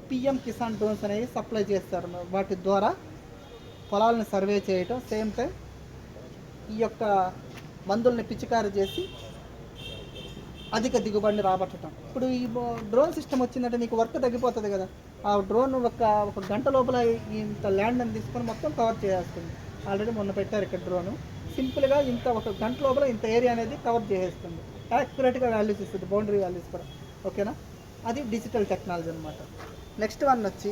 పిఎం కిసాన్ డ్రోన్స్ అనేవి సప్లై చేస్తారు. వాటి ద్వారా పొలాలను సర్వే చేయటం, సేమ్ టైం ఈ యొక్క మందుల్ని పిచికారీ చేసి అధిక దిగుబడిని రాబట్టడం. ఇప్పుడు ఈ డ్రోన్ సిస్టమ్ వచ్చిందంటే నీకు వర్క్ తగ్గిపోతుంది కదా. ఆ డ్రోన్ ఒక గంట లోపల ఇంత ల్యాండ్ అని తీసుకొని మొత్తం కవర్ చేసేస్తుంది. ఆల్రెడీ మొన్న పెట్టారు ఇక్కడ డ్రోను. సింపుల్గా ఒక గంట లోపల ఇంత ఏరియా అనేది కవర్ చేసేస్తుంది. యాక్యురేట్గా వాల్యూస్ ఇస్తుంది, బౌండరీ వాల్యూస్ కూడా. ఓకేనా? అది డిజిటల్ టెక్నాలజీ అనమాట. నెక్స్ట్ వన్ వచ్చి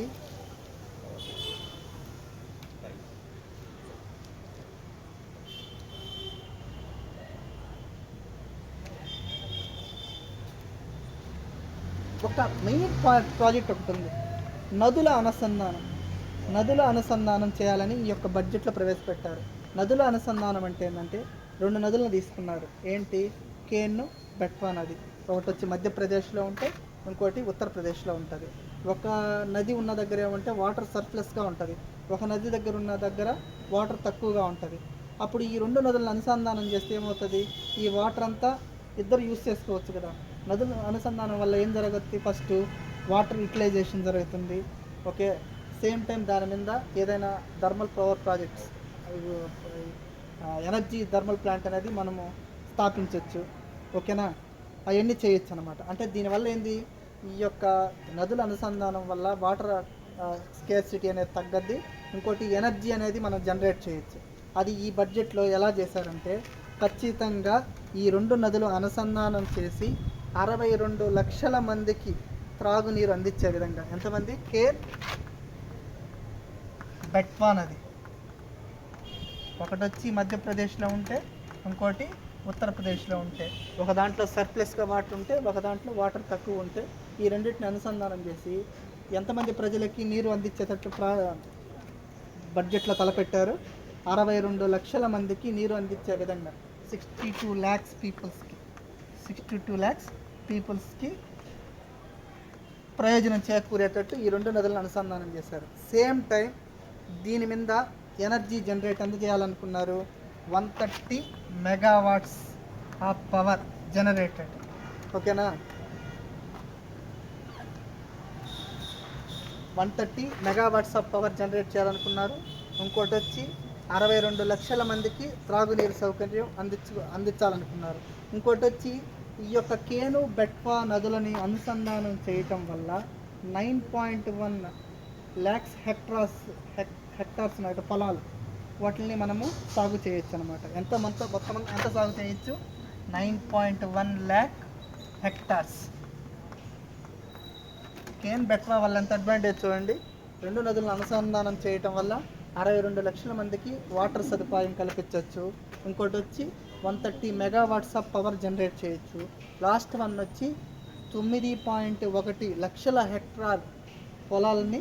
ఒక మెయిన్ ప్రాజెక్ట్ ఒకటి ఉంది, నదుల అనుసంధానం. నదుల అనుసంధానం చేయాలని ఈ యొక్క బడ్జెట్లో ప్రవేశపెట్టారు. నదుల అనుసంధానం అంటే ఏంటంటే 2 నదులను తీసుకున్నారు. ఏంటి? కేన్, బెట్వా నది. ఒకటి వచ్చి మధ్యప్రదేశ్లో ఉంటే, ఇంకోటి ఉత్తరప్రదేశ్లో ఉంటుంది. ఒక నది ఉన్న దగ్గర ఏమంటే వాటర్ సర్ప్లస్గా ఉంటుంది, ఒక నది దగ్గర ఉన్న దగ్గర వాటర్ తక్కువగా ఉంటుంది. అప్పుడు ఈ 2 నదులను అనుసంధానం చేస్తే ఏమవుతుంది? ఈ వాటర్ అంతా ఇద్దరు యూస్ చేసుకోవచ్చు కదా. నదుల అనుసంధానం వల్ల ఏం జరగద్ది? ఫస్ట్ వాటర్ యూటిలైజేషన్ జరుగుతుంది. ఓకే, సేమ్ టైం దాని మీద ఏదైనా thermal power projects, energy thermal plant అనేది మనము స్థాపించవచ్చు. ఓకేనా? అవన్నీ చేయొచ్చు అనమాట. అంటే దీనివల్ల ఏంది? ఈ యొక్క నదుల అనుసంధానం వల్ల వాటర్ స్కేర్సిటీ అనేది తగ్గద్ది. ఇంకోటి ఎనర్జీ అనేది మనం జనరేట్ చేయొచ్చు. అది ఈ బడ్జెట్లో ఎలా చేశారంటే, ఖచ్చితంగా ఈ 2 నదులు అనుసంధానం చేసి 62 లక్షల మందికి త్రాగునీరు అందించే విధంగా. ఎంతమంది? కేర్, బెట్వా నది ఒకటి వచ్చి మధ్యప్రదేశ్లో ఉంటే, ఇంకోటి ఉత్తరప్రదేశ్లో ఉంటే, ఒక దాంట్లో సర్ప్లస్గా వాటర్ ఉంటే, ఒక దాంట్లో వాటర్ తక్కువ ఉంటే, ఈ రెండింటిని అనుసంధానం చేసి ఎంతమంది ప్రజలకి నీరు అందించేటట్టు బడ్జెట్లో తలపెట్టారు? 62 లక్షల మందికి నీరు అందించే విధంగా 62 lakhs పీపుల్స్కి ప్రయోజనం చేకూరేటట్టు ఈ 2 నదులను అనుసంధానం చేశారు. సేమ్ టైం దీని మీద ఎనర్జీ జనరేట్ చేయాలనుకున్నారు. 130 megawatts ఆఫ్ పవర్ జనరేటెడ్. ఓకేనా? 130 megawatts ఆఫ్ పవర్ జనరేట్ చేయాలనుకున్నారు. ఇంకోటి వచ్చి 62 లక్షల మందికి త్రాగునీరు సౌకర్యం అందించాలనుకున్నారు. ఇంకోటి వచ్చి ఈ యొక్క కేను, బెట్వా నదులని అనుసంధానం చేయటం వల్ల 9.1 lakhs హెక్టార్స్ ఉన్నాయి కదా పొలాలు, వాటిని మనము సాగు చేయొచ్చు అనమాట. మొత్తం ఎంత సాగు చేయొచ్చు? 9.1 lakh హెక్టార్స్. కేన్ బెట్వా వల్ల ఎంత అడ్వాంటేజ్ చూడండి. 2 నదులను అనుసంధానం చేయటం వల్ల 62 లక్షల మందికి వాటర్ సదుపాయం కల్పించవచ్చు. ఇంకోటి వచ్చి 130 మెగావాట్స్ ఆఫ్ పవర్ జనరేట్ చేయొచ్చు. లాస్ట్ వన్ వచ్చి 9.1 లక్షల హెక్టార్ పొలాలని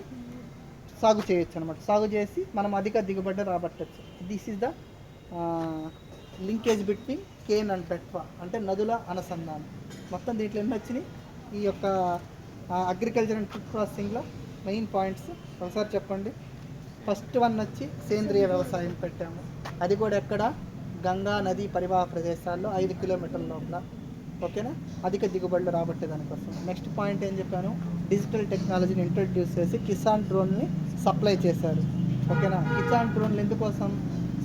సాగు చేయొచ్చు అనమాట. సాగు చేసి మనం అధిక దిగుబడి రాబట్టచ్చు. This is the linkage between Ken and Betwa, అంటే నదుల అనుసంధానం. మొత్తం దీంట్లో ఎన్ని వచ్చినాయి? ఈ యొక్క అగ్రికల్చర్ అండ్ ఫుడ్ ప్రాసెసింగ్లో మెయిన్ పాయింట్స్ ఒకసారి చెప్పండి. ఫస్ట్ వన్ వచ్చి సేంద్రియ వ్యవసాయం పెట్టాము. అది కూడా ఎక్కడ? గంగా నది పరివాహ ప్రదేశాల్లో 5 కిలోమీటర్ల లోపల. ఓకేనా? అధిక దిగుబడులు రాబట్టే దానికోసం. నెక్స్ట్ పాయింట్ ఏం చెప్పాను? డిజిటల్ టెక్నాలజీని ఇంట్రడ్యూస్ చేసి కిసాన్ డ్రోన్ని సప్లై చేశారు. ఓకేనా? కిసాన్ డ్రోన్లు ఎందుకోసం?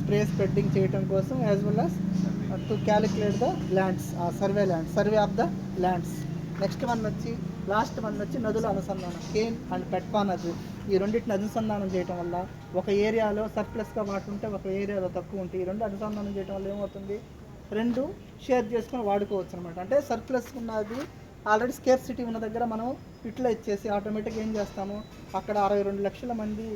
స్ప్రే స్ప్రెడ్డింగ్ చేయడం కోసం, as well as to calculate the lands, survey of the lands. Next one వచ్చి లాస్ట్ వన్ వచ్చి నదుల అనుసంధానం. కేన్ అండ్ బెట్వా నది, ఈ రెండింటిని అనుసంధానం చేయడం వల్ల ఒక ఏరియాలో సర్ప్లస్గా వాటర్ ఉంటే ఒక ఏరియాలో తక్కువ ఉంటాయి. ఈ రెండు అనుసంధానం చేయడం వల్ల ఏమవుతుంది? రెండు షేర్ చేసుకొని వాడుకోవచ్చు అనమాట. అంటే సర్ప్లస్ ఉన్నది ఆల్రెడీ స్కేర్సిటీ ఉన్న దగ్గర మనం యూటిలైజ్ చేసి ఆటోమేటిక్గా ఏం చేస్తాము, అక్కడ 62 లక్షల మంది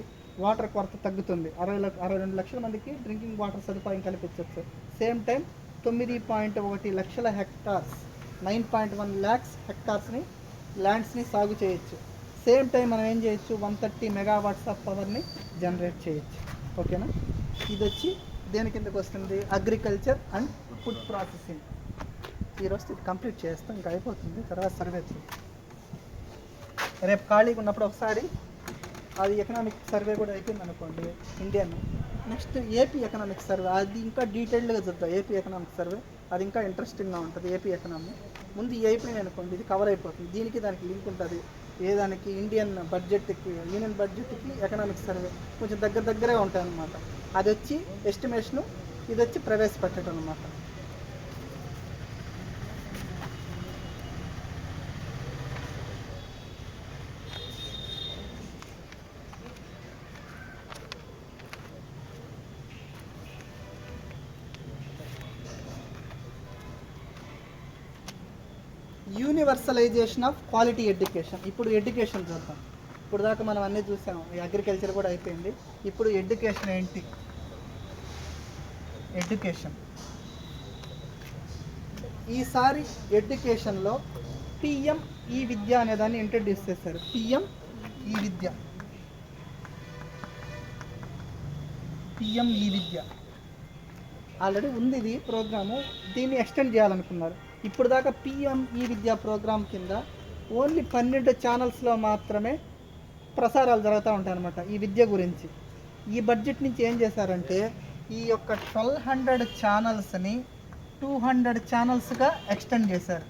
వాటర్ కొరత తగ్గుతుంది. 62 లక్షల మందికి డ్రింకింగ్ వాటర్ సదుపాయం కల్పించవచ్చు. సేమ్ టైం 9.1 లక్షల హెక్టార్స్, 9.1 lakhs హెక్టార్స్ని ల్యాండ్స్ని సాగు చేయొచ్చు. సేమ్ టైం మనం ఏం చేయొచ్చు? 130 మెగావాట్స్ ఆఫ్ పవర్ని జనరేట్ చేయొచ్చు. ఓకేనా? ఇది వచ్చి దేని కిందకు వస్తుంది? Agriculture and food processing. ఈరోజు ఇది కంప్లీట్ చేస్తాం, ఇంకా అయిపోతుంది. తర్వాత సర్వే రేపు ఖాళీగా ఉన్నప్పుడు ఒకసారి అది ఎకనామిక్ సర్వే కూడా అయిపోయింది అనుకోండి, Indian. Next AP economic survey, అది ఇంకా డీటెయిల్డ్గా చూద్దాం. ఏపీ ఎకనామిక్ సర్వే అది ఇంకా ఇంట్రెస్టింగ్గా ఉంటుంది. ఏపీ ఎకనామీ ముందు ఈ అయిపోయింది అనుకోండి, ఇది కవర్ అయిపోతుంది. దీనికి దానికి లింక్ ఉంటుంది. దానికి ఇండియన్ బడ్జెట్కి, యూనియన్ బడ్జెట్కి ఎకనామిక్ సర్వే కొంచెం దగ్గరే ఉంటాయి అన్నమాట. అది వచ్చి ఎస్టిమేషను, ఇది వచ్చి ప్రవేశపెట్టడం అనమాట. Universalisation of quality education. ఇప్పుడు ఎడ్యుకేషన్ చూద్దాం. ఇప్పుడు దాకా మనం అన్నీ చూసాం, ఈ అగ్రికల్చర్ కూడా అయిపోయింది. ఇప్పుడు ఎడ్యుకేషన్ ఏంటి? ఎడ్యుకేషన్ ఈసారి ఎడ్యుకేషన్లో పిఎం ఈ విద్య అనేదాన్ని ఇంట్రడ్యూస్ చేశారు. పిఎం ఈ విద్య, పిఎం ఈ విద్య ఆల్రెడీ ఉంది ఇది ప్రోగ్రాము. దీన్ని ఎక్స్టెండ్ చేయాలనుకున్నారు. ఇప్పుడు దాకా పిఎం ఈ విద్యా ప్రోగ్రాం కింద ఓన్లీ 12 ఛానల్స్లో మాత్రమే ప్రసారాలు జరుగుతూ ఉంటాయి అన్నమాట ఈ విద్య గురించి. ఈ బడ్జెట్ నుంచి ఏం చేశారంటే ఈ యొక్క 1200 ఛానల్స్ని 200 ఛానల్స్గా ఎక్స్టెండ్ చేశారు.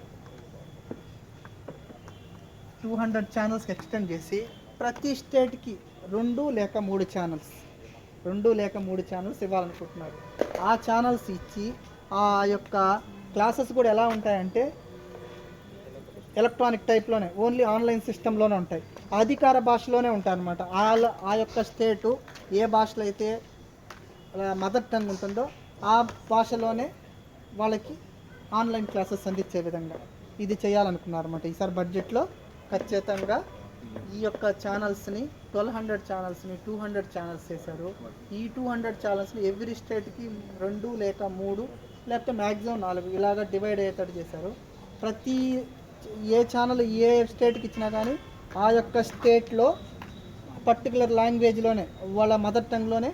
200 ఛానల్స్కి ఎక్స్టెండ్ చేసి ప్రతి స్టేట్కి 2 లేక 3 ఛానల్స్ ఇవ్వాలనుకుంటున్నారు. ఆ ఛానల్స్ ఇచ్చి ఆ యొక్క క్లాసెస్ కూడా ఎలా ఉంటాయంటే ఎలక్ట్రానిక్ టైప్లోనే, ఓన్లీ ఆన్లైన్ సిస్టంలోనే ఉంటాయి. అధికార భాషలోనే ఉంటాయి అన్నమాట. ఆ యొక్క స్టేటు ఏ భాషలో అయితే మదర్ టంగ్ ఉంటుందో ఆ భాషలోనే వాళ్ళకి ఆన్లైన్ క్లాసెస్ అందించే విధంగా ఇది చేయాలనుకున్నారు అన్నమాట. ఈసారి బడ్జెట్లో ఖచ్చితంగా ఈ యొక్క ఛానల్స్ని 1200 ఛానల్స్ని 200 ఛానల్స్ చేశారు. ఈ 200 ఛానల్స్ని ఎవ్రీ స్టేట్కి 2 లేక 3 లేకపోతే మ్యాక్సిమం 4 ఇలాగ డివైడ్ అయ్యేటట్టు చేశారు. ప్రతి ఏ ఛానల్ ఏ స్టేట్కి ఇచ్చినా కానీ ఆ యొక్క స్టేట్లో పర్టికులర్ లాంగ్వేజ్లోనే, వాళ్ళ మదర్ టంగ్లోనే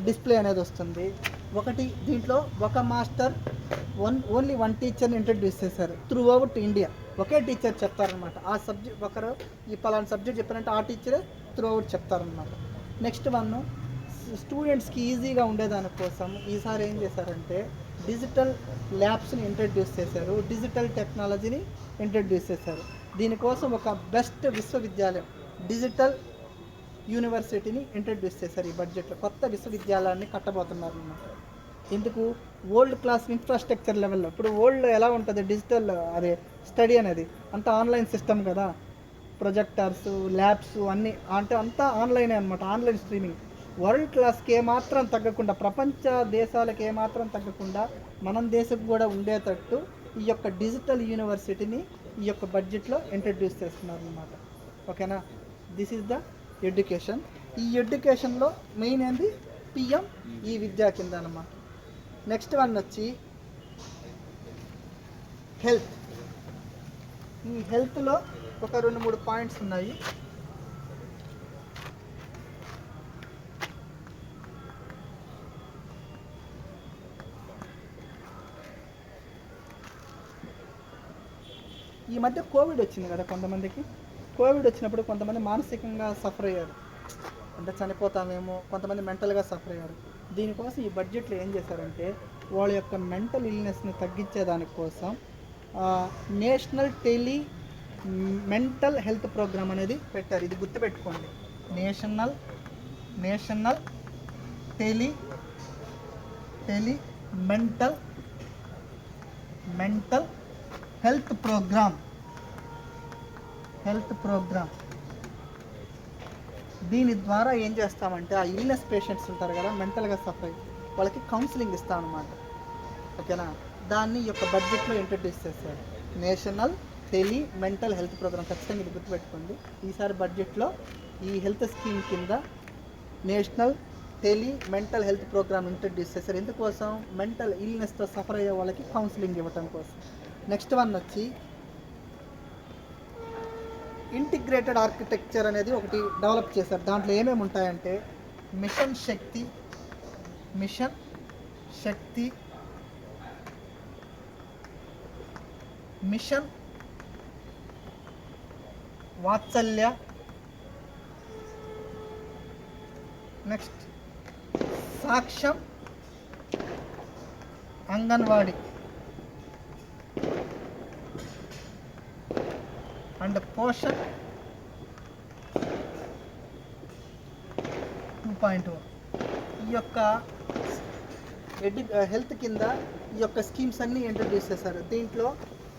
డిస్ప్లే అనేది వస్తుంది. దీంట్లో ఒక మాస్టర్ ఓన్లీ 1 టీచర్ని ఇంట్రడ్యూస్ చేశారు. త్రూ అవుట్ ఇండియా ఒకే టీచర్ చెప్తారనమాట. ఆ సబ్జెక్ట్ ఒకరు ఈ పలానా సబ్జెక్ట్ చెప్పారంటే ఆ టీచరే త్రూ అవుట్ చెప్తారనమాట. నెక్స్ట్ వన్ స్టూడెంట్స్కి ఈజీగా ఉండేదానికోసం ఈసారి ఏం చేశారంటే డిజిటల్ ల్యాబ్స్ని ఇంట్రడ్యూస్ చేశారు. డిజిటల్ టెక్నాలజీని ఇంట్రడ్యూస్ చేశారు. దీనికోసం ఒక బెస్ట్ విశ్వవిద్యాలయం, డిజిటల్ యూనివర్సిటీని ఇంట్రడ్యూస్ చేశారు. ఈ బడ్జెట్లో కొత్త విశ్వవిద్యాలయాన్ని కట్టబోతున్నారు అన్నమాట. ఎందుకు? వరల్డ్ క్లాస్ ఇన్ఫ్రాస్ట్రక్చర్ లెవెల్లో. ఇప్పుడు వరల్డ్లో ఎలా ఉంటుంది డిజిటల్ స్టడీ అనేది? అంతా ఆన్లైన్ సిస్టమ్ కదా. ప్రొజెక్టర్స్, ల్యాబ్స్ అన్నీ అంటే అంతా ఆన్లైనే అనమాట. Online streaming. వరల్డ్ క్లాస్కి ఏమాత్రం తగ్గకుండా, ప్రపంచ దేశాలకు ఏమాత్రం తగ్గకుండా మనం దేశం కూడా ఉండేటట్టు ఈ యొక్క డిజిటల్ యూనివర్సిటీని ఈ యొక్క బడ్జెట్లో ఇంట్రడ్యూస్ చేస్తున్నారు అన్నమాట. ఓకేనా, దిస్ ఈజ్ ద ఎడ్యుకేషన్. ఈ ఎడ్యుకేషన్లో మెయిన్ ఏంది పిఎం ఈ విద్యా కింద అన్నమాట. నెక్స్ట్ వన్ వచ్చి హెల్త్. ఈ హెల్త్లో ఒక 2-3 పాయింట్స్ ఉన్నాయి. ఈ మధ్య కోవిడ్ వచ్చింది కదా, కొంతమందికి కోవిడ్ వచ్చినప్పుడు కొంతమంది మానసికంగా సఫర్ అయ్యారు, అంటే చనిపోతామేమో, కొంతమంది మెంటల్గా సఫర్ అయ్యారు. దీనికోసం ఈ బడ్జెట్లో ఏం చేశారంటే వాళ్ళ యొక్క మెంటల్ ఇల్నెస్ని తగ్గించేదానికోసం నేషనల్ మెంటల్ హెల్త్ ప్రోగ్రామ్ అనేది పెట్టారు. ఇది గుర్తుపెట్టుకోండి, national tele mental health program. దీని ద్వారా ఏం చేస్తామంటే ఆ ఇల్నెస్ పేషెంట్స్ ఉంటారు కదా, మెంటల్గా సఫర్ అయ్యి, వాళ్ళకి కౌన్సిలింగ్ ఇస్తాం అన్నమాట. ఓకేనా, దాన్ని ఈ యొక్క బడ్జెట్లో ఇంట్రడ్యూస్ చేస్తారు, నేషనల్ మెంటల్ హెల్త్ ప్రోగ్రామ్. ఖచ్చితంగా ఇది గుర్తుపెట్టుకోండి. ఈసారి బడ్జెట్లో ఈ హెల్త్ స్కీమ్ కింద national mental health programme introduce చేశారు. ఎందుకోసం? మెంటల్ ఇల్నెస్తో సఫర్ అయ్యే వాళ్ళకి కౌన్సిలింగ్ ఇవ్వటం కోసం. నెక్స్ట్ వన్ వచ్చి ఇంటిగ్రేటెడ్ ఆర్కిటెక్చర్ అనేది ఒకటి డెవలప్ చేశారు. దాంట్లో ఏమేమి ఉంటాయంటే మిషన్ శక్తి, మిషన్ వాత్సల్య, నెక్స్ట్ సాక్ష్యం అంగన్వాడీ అండ్ పోషన్ 2.0. ఈ యొక్క హెల్త్ కింద ఈ యొక్క స్కీమ్స్ అన్నీ ఇంట్రడ్యూస్ చేశారు. దీంట్లో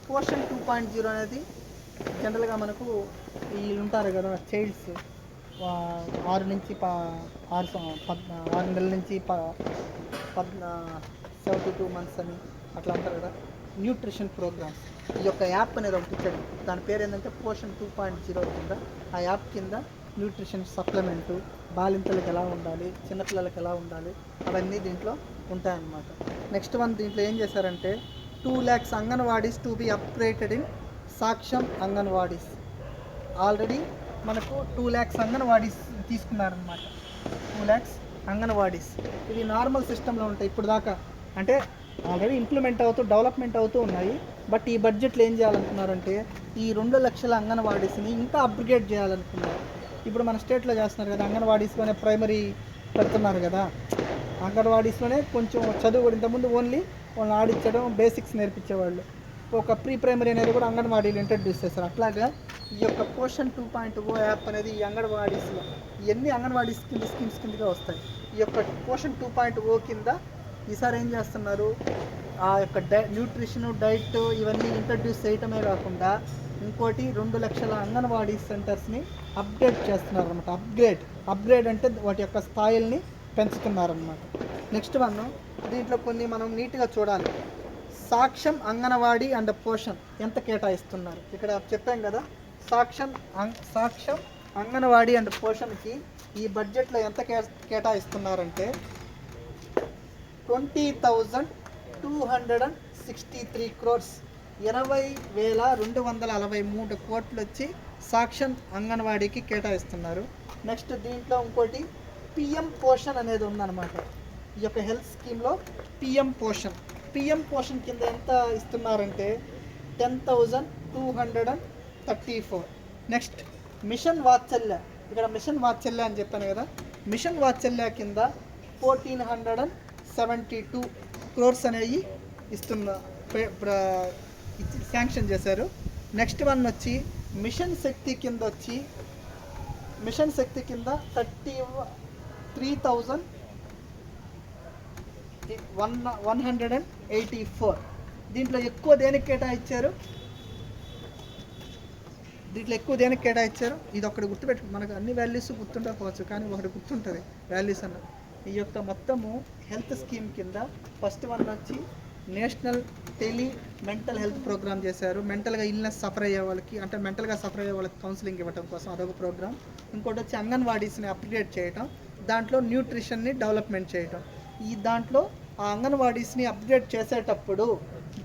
పోషన్ 2.0 అనేది జనరల్గా మనకు వీళ్ళు ఉంటారు కదా చైల్డ్స్, 6 నెలల నుంచి 72 మంత్స్ అని అట్లా అంటారు కదా, న్యూట్రిషన్ ప్రోగ్రామ్స్. ఈ యొక్క యాప్ అనేది ఒకటి ఇచ్చాడు, దాని పేరు ఏంటంటే పోషన్ 2.0 కింద. ఆ యాప్ కింద న్యూట్రిషన్ సప్లిమెంటు, బాలింతలకు ఎలా ఉండాలి, చిన్నపిల్లలకు ఎలా ఉండాలి, అవన్నీ దీంట్లో ఉంటాయన్నమాట. నెక్స్ట్ వన్ దీంట్లో ఏం చేశారంటే 2 lakhs anganwadis to be upgraded in సాక్ష్యం అంగన్వాడీస్. ఆల్రెడీ మనకు 2 lakhs అంగన్వాడీస్ తీసుకున్నారనమాట. 2 lakhs అంగన్వాడీస్ ఇవి నార్మల్ సిస్టంలో ఉంటాయి ఇప్పుడు దాకా, అంటే ఆల్రెడీ ఇంప్లిమెంట్ అవుతూ డెవలప్మెంట్ అవుతూ ఉన్నాయి. బట్ ఈ బడ్జెట్లో ఏం చేయాలనుకున్నారంటే ఈ 2 లక్షల అంగన్వాడీస్ని ఇంకా అప్గ్రేడ్ చేయాలనుకున్నారు. ఇప్పుడు మన స్టేట్లో చేస్తున్నారు కదా, అంగన్వాడీస్లోనే ప్రైమరీ పెడుతున్నారు కదా, అంగన్వాడీస్లోనే కొంచెం చదువు కూడా ఇంతకుముందు ఓన్లీ వాళ్ళని ఆడించడం, బేసిక్స్ నేర్పించేవాళ్ళు. ఒక ప్రీ ప్రైమరీ అనేది కూడా అంగన్వాడీలు ఇంట్రడ్యూస్ చేస్తారు. అట్లాగా ఈ యొక్క పోషన్ 2.0 యాప్ అనేది ఈ అంగన్వాడీస్లో ఇవన్నీ అంగన్వాడీస్ కింద స్కీమ్స్ కిందగా వస్తాయి. ఈ యొక్క పోషన్ 2.0 కింద ఈసారి ఏం చేస్తున్నారు, ఆ యొక్క న్యూట్రిషన్, డైట్ ఇవన్నీ ఇంట్రడ్యూస్ చేయటమే కాకుండా ఇంకోటి 2 లక్షల అంగన్వాడీ సెంటర్స్ని అప్గ్రేడ్ చేస్తున్నారు అనమాట. అప్గ్రేడ్ అంటే వాటి యొక్క స్థాయిల్ని పెంచుతున్నారనమాట. నెక్స్ట్ వన్ దీంట్లో కొన్ని మనం నీట్గా చూడాలి. సాక్ష్యం అంగన్వాడీ అండ్ పోషన్ ఎంత కేటాయిస్తున్నారు ఇక్కడ చెప్పాం కదా. సాక్ష్యం అంగన్వాడీ అండ్ పోషన్కి ఈ బడ్జెట్లో ఎంత కేటాయిస్తున్నారంటే 20,263 crores, 20,243 కోట్లు వచ్చి సాక్ష్యం అంగన్వాడీకి కేటాయిస్తున్నారు. నెక్స్ట్ దీంట్లో ఇంకోటి పిఎం పోషన్ అనేది ఉందన్నమాట. ఈ యొక్క హెల్త్ స్కీమ్లో పిఎం పోషన్ కింద ఎంత ఇస్తున్నారంటే 10,234. నెక్స్ట్ మిషన్ వాత్సల్య, ఇక్కడ మిషన్ వాత్సల్య అని చెప్పాను కదా, మిషన్ వాత్సల్య కింద 1,472 crores అనేవి శాంక్షన్ చేశారు. నెక్స్ట్ వన్ వచ్చి మిషన్ శక్తి కింద 33,184. దీంట్లో ఎక్కువ దేనికి కేటాయించారు? దీంట్లో ఎక్కువ దేనికి కేటాయించారు ఇది ఒకటి గుర్తుపెట్టు. మనకు అన్ని వాల్యూస్ గుర్తుండకపోవచ్చు కానీ ఒకటి గుర్తుంటుంది వాల్యూస్ అన్న. ఈ యొక్క మొత్తము హెల్త్ స్కీమ్ కింద ఫస్ట్ వన్ వచ్చి national tele mental health programme చేశారు. మెంటల్గా ఇల్నెస్ సఫర్ అయ్యే వాళ్ళకి, అంటే మెంటల్గా సఫర్ అయ్యే వాళ్ళకి కౌన్సిలింగ్ ఇవ్వడం కోసం అదొక ప్రోగ్రామ్. ఇంకోటి వచ్చి అంగన్వాడీస్ని అప్గ్రేడ్ చేయటం, దాంట్లో న్యూట్రిషన్ని డెవలప్మెంట్ చేయటం. ఈ దాంట్లో ఆ అంగన్వాడీస్ని అప్గ్రేడ్ చేసేటప్పుడు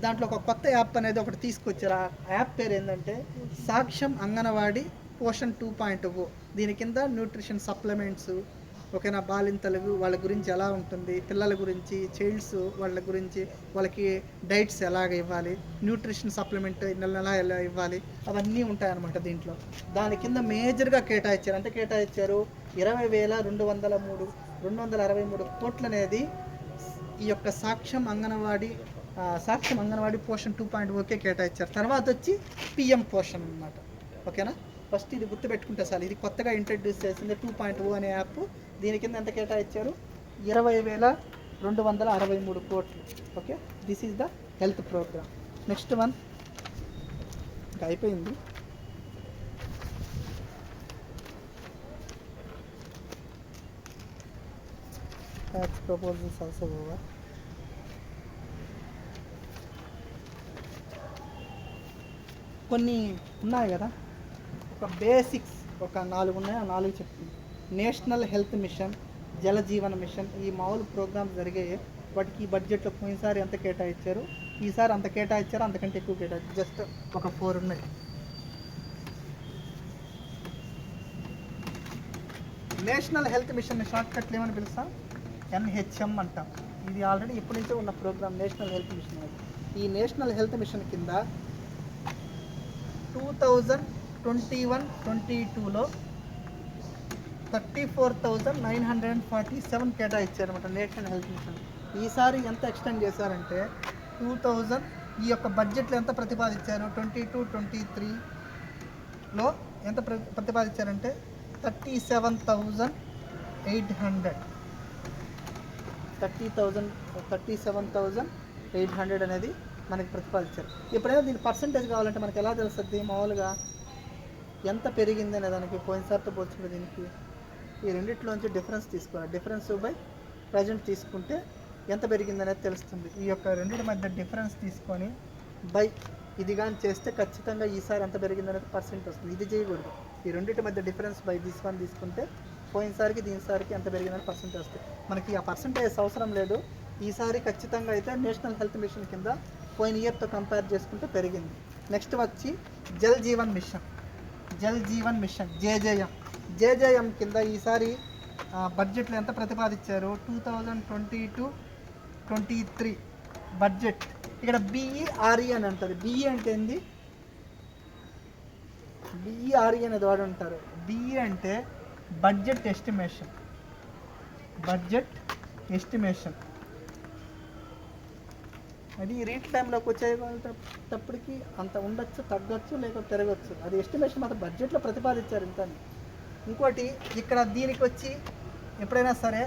దాంట్లో ఒక కొత్త యాప్ అనేది ఒకటి తీసుకొచ్చారు. ఆ యాప్ పేరు ఏంటంటే సాక్ష్యం అంగన్వాడీ పోషన్ 2.0. దీని కింద న్యూట్రిషన్ సప్లిమెంట్స్, ఓకేనా, బాలింతలకు వాళ్ళ గురించి ఎలా ఉంటుంది, పిల్లల గురించి, చైల్డ్స్ వాళ్ళ గురించి, వాళ్ళకి డైట్స్ ఎలాగ ఇవ్వాలి, న్యూట్రిషన్ సప్లిమెంట్ నెల ఎలా ఇవ్వాలి, అవన్నీ ఉంటాయన్నమాట దీంట్లో. దాని కింద మేజర్గా కేటాయించారు. అంటే కేటాయించారు 20,263 కోట్లు అనేది ఈ యొక్క సాక్ష్యం అంగన్వాడీ పోషన్ 2.0కే కేటాయించారు. తర్వాత వచ్చి పిఎం పోషన్ అన్నమాట. ఓకేనా, ఫస్ట్ ఇది గుర్తుపెట్టుకుంటే సార్, ఇది కొత్తగా ఇంట్రడ్యూస్ చేసింది 2.0 అనే యాప్. దీని కింద ఎంత కేటాయించారు? 20,263 కోట్లు. Okay, this is the health programme. Next one ఇంకా అయిపోయింది. Tax proposals also over. కొన్ని ఉన్నాయి కదా, ఒక బేసిక్స్ ఒక 4 ఉన్నాయి. ఆ 4 చెప్తుంది. నేషనల్ హెల్త్ మిషన్, జల జీవన మిషన్, ఈ మామూలు ప్రోగ్రామ్స్ జరిగాయి. వాటికి ఈ బడ్జెట్లో పోయినసారి ఎంత కేటాయించారు, ఈసారి అంత కేటాయించారు, అంతకంటే ఎక్కువ కేటాయించారు. జస్ట్ ఒక 4 ఉన్నాయి. నేషనల్ హెల్త్ మిషన్ షార్ట్ కట్లు ఏమని పిలుస్తాం? NHM అంటాం. ఇది ఆల్రెడీ ఇప్పటి నుంచే ఉన్న ప్రోగ్రామ్ నేషనల్ హెల్త్ మిషన్. ఈ నేషనల్ హెల్త్ మిషన్ కింద 2021-22లో 34,947 కేటాయించారన్నమాట నేషనల్ హెల్త్ మిషన్. ఈసారి ఎంత ఎక్స్టెండ్ చేశారంటే 2000 ఈ యొక్క బడ్జెట్లో ఎంత ప్రతిపాదించారు, 22-23లో ఎంత ప్రతిపాదించారంటే 37,800 అనేది మనకి ప్రతిపాదించారు. ఎప్పుడైనా దీని పర్సంటేజ్ కావాలంటే మనకి ఎలా తెలుస్తుంది? మామూలుగా ఎంత పెరిగింది అనే దానికి పోయినసారితో పోల్చుకుంటే దీనికి ఈ రెండిట్లోంచి డిఫరెన్స్ తీసుకోవాలి. డిఫరెన్స్ బై ప్రజెంట్ తీసుకుంటే ఎంత పెరిగింది అనేది తెలుస్తుంది. ఈ యొక్క రెండింటి మధ్య డిఫరెన్స్ తీసుకొని బై ఇది కానీ చేస్తే ఖచ్చితంగా ఈసారి ఎంత పెరిగింది అనేది పర్సెంట్ వస్తుంది. ఇది చేయకూడదు. ఈ రెండింటి మధ్య డిఫరెన్స్ బై తీసుకుంటే పోయినసారికి దీనిసారికి ఎంత పెరిగిందని పర్సెంటేజ్ వస్తుంది. మనకి ఆ పర్సెంటేజ్ అవసరం లేదు. ఈసారి ఖచ్చితంగా అయితే నేషనల్ హెల్త్ మిషన్ కింద పోయిన ఇయర్తో కంపేర్ చేసుకుంటే పెరిగింది. నెక్స్ట్ వచ్చి జల్ జీవన్ మిషన్ జేజేఎం కింద ఈసారి బడ్జెట్లో ఎంత ప్రతిపాదించారు? 2022-23 బడ్జెట్. ఇక్కడ BERE అని అంటారు. BE అంటే ఏంది? BERE అనేది వాడు ఉంటారు. BE అంటే బడ్జెట్ ఎస్టిమేషన్. అది రీట్ టైంలోకి వచ్చేటప్పటికి అంత ఉండొచ్చు, తగ్గొచ్చు, లేక పెరగచ్చు. అది ఎస్టిమేషన్ మాత్రం బడ్జెట్లో ప్రతిపాదించారు ఇంత. ఇంకోటి ఇక్కడ దీనికి వచ్చి ఎప్పుడైనా సరే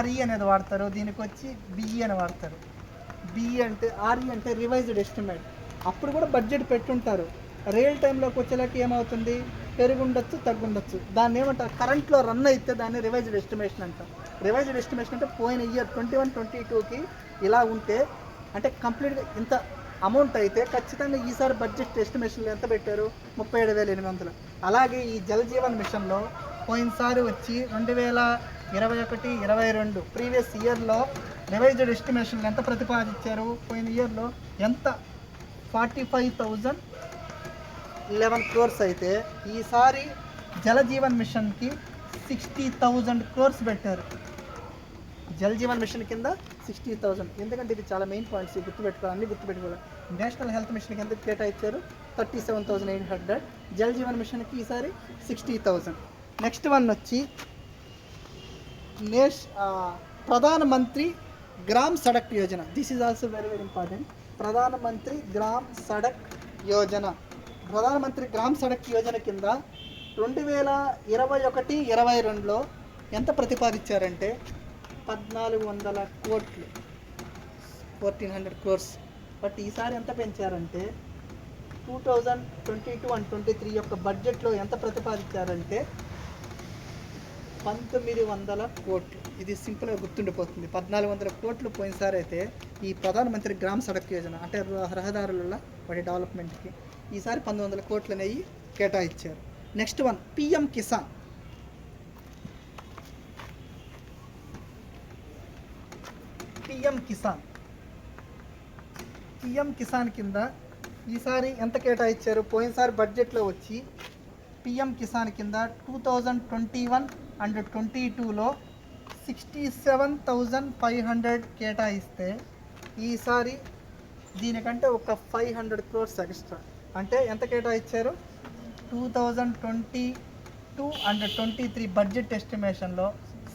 RE అనేది వాడతారు, దీనికి వచ్చి BE అని వాడతారు. BE అంటే RE అంటే రివైజ్డ్ ఎస్టిమేట్. అప్పుడు కూడా బడ్జెట్ పెట్టుంటారు. రియల్ టైంలోకి వచ్చేలాకి ఏమవుతుంది? పెరుగుండొచ్చు, తగ్గుండొచ్చు. దాన్ని ఏమంటారు? కరెంట్లో రన్ అయితే దాన్ని రివైజ్డ్ ఎస్టిమేషన్ అంటారు. రివైజ్డ్ ఎస్టిమేషన్ అంటే పోయిన ఇయర్ 21-22కి ఇలా ఉంటే, అంటే కంప్లీట్గా ఇంత అమౌంట్ అయితే ఖచ్చితంగా ఈసారి బడ్జెట్ ఎస్టిమేషన్లో ఎంత పెట్టారు? 37,800. అలాగే ఈ జల్ జీవన్ మిషన్లో పోయినసారి వచ్చి 2021-22 ప్రీవియస్ ఇయర్లో రివైజ్డ్ ఎస్టిమేషన్లో ఎంత ప్రతిపాదించారు? పోయిన ఇయర్లో ఎంత? 45,011 crores అయితే ఈసారి జల జీవన్ మిషన్కి 60,000 crores పెట్టారు. జల్ జీవన్ మిషన్ కింద 60,000. ఎందుకంటే ఇది చాలా మెయిన్ పాయింట్స్, గుర్తుపెట్టుకోవాలి, అన్ని గుర్తుపెట్టుకోవాలి. నేషనల్ హెల్త్ మిషన్ కింద కేటాయించారు 37,800. జల్ జీవన్ మిషన్కి ఈసారి 60,000. నెక్స్ట్ వన్ వచ్చి ప్రధానమంత్రి gram Sadak Yojana. This is also very very important. ప్రధానమంత్రి గ్రామ్ సడక్ యోజన కింద 2021-22లో ఎంత ప్రతిపాదించారంటే 1,400 కోట్లు, 1,400 crores. బట్ ఈసారి ఎంత పెంచారంటే 2022 అండ్ 23 యొక్క బడ్జెట్లో ఎంత ప్రతిపాదించారంటే 1900 కోట్లు. ఇది సింపుల్గా గుర్తుండిపోతుంది. 1400 కోట్లు పోయినసారి అయితే ఈ ప్రధానమంత్రి గ్రామ సడక్ యోజన అంటే రహదారుల వాటి డెవలప్మెంట్కి, ఈసారి 1900 కోట్లు అనేవి కేటాయించారు. Next one PM Kisan. PM Kisan కింద ఈసారి ఎంత కేటాయించారు? పోయినసారి బడ్జెట్లో వచ్చి పిఎం కిసాన్ కింద 2021 అండ్ 22లో 67,500 కేటాయిస్తే ఈసారి దీనికంటే ఒక 500 crores ఎక్స్ట్రా. అంటే ఎంత కేటాయించారు? 2022 అండ్ 23 బడ్జెట్ ఎస్టిమేషన్లో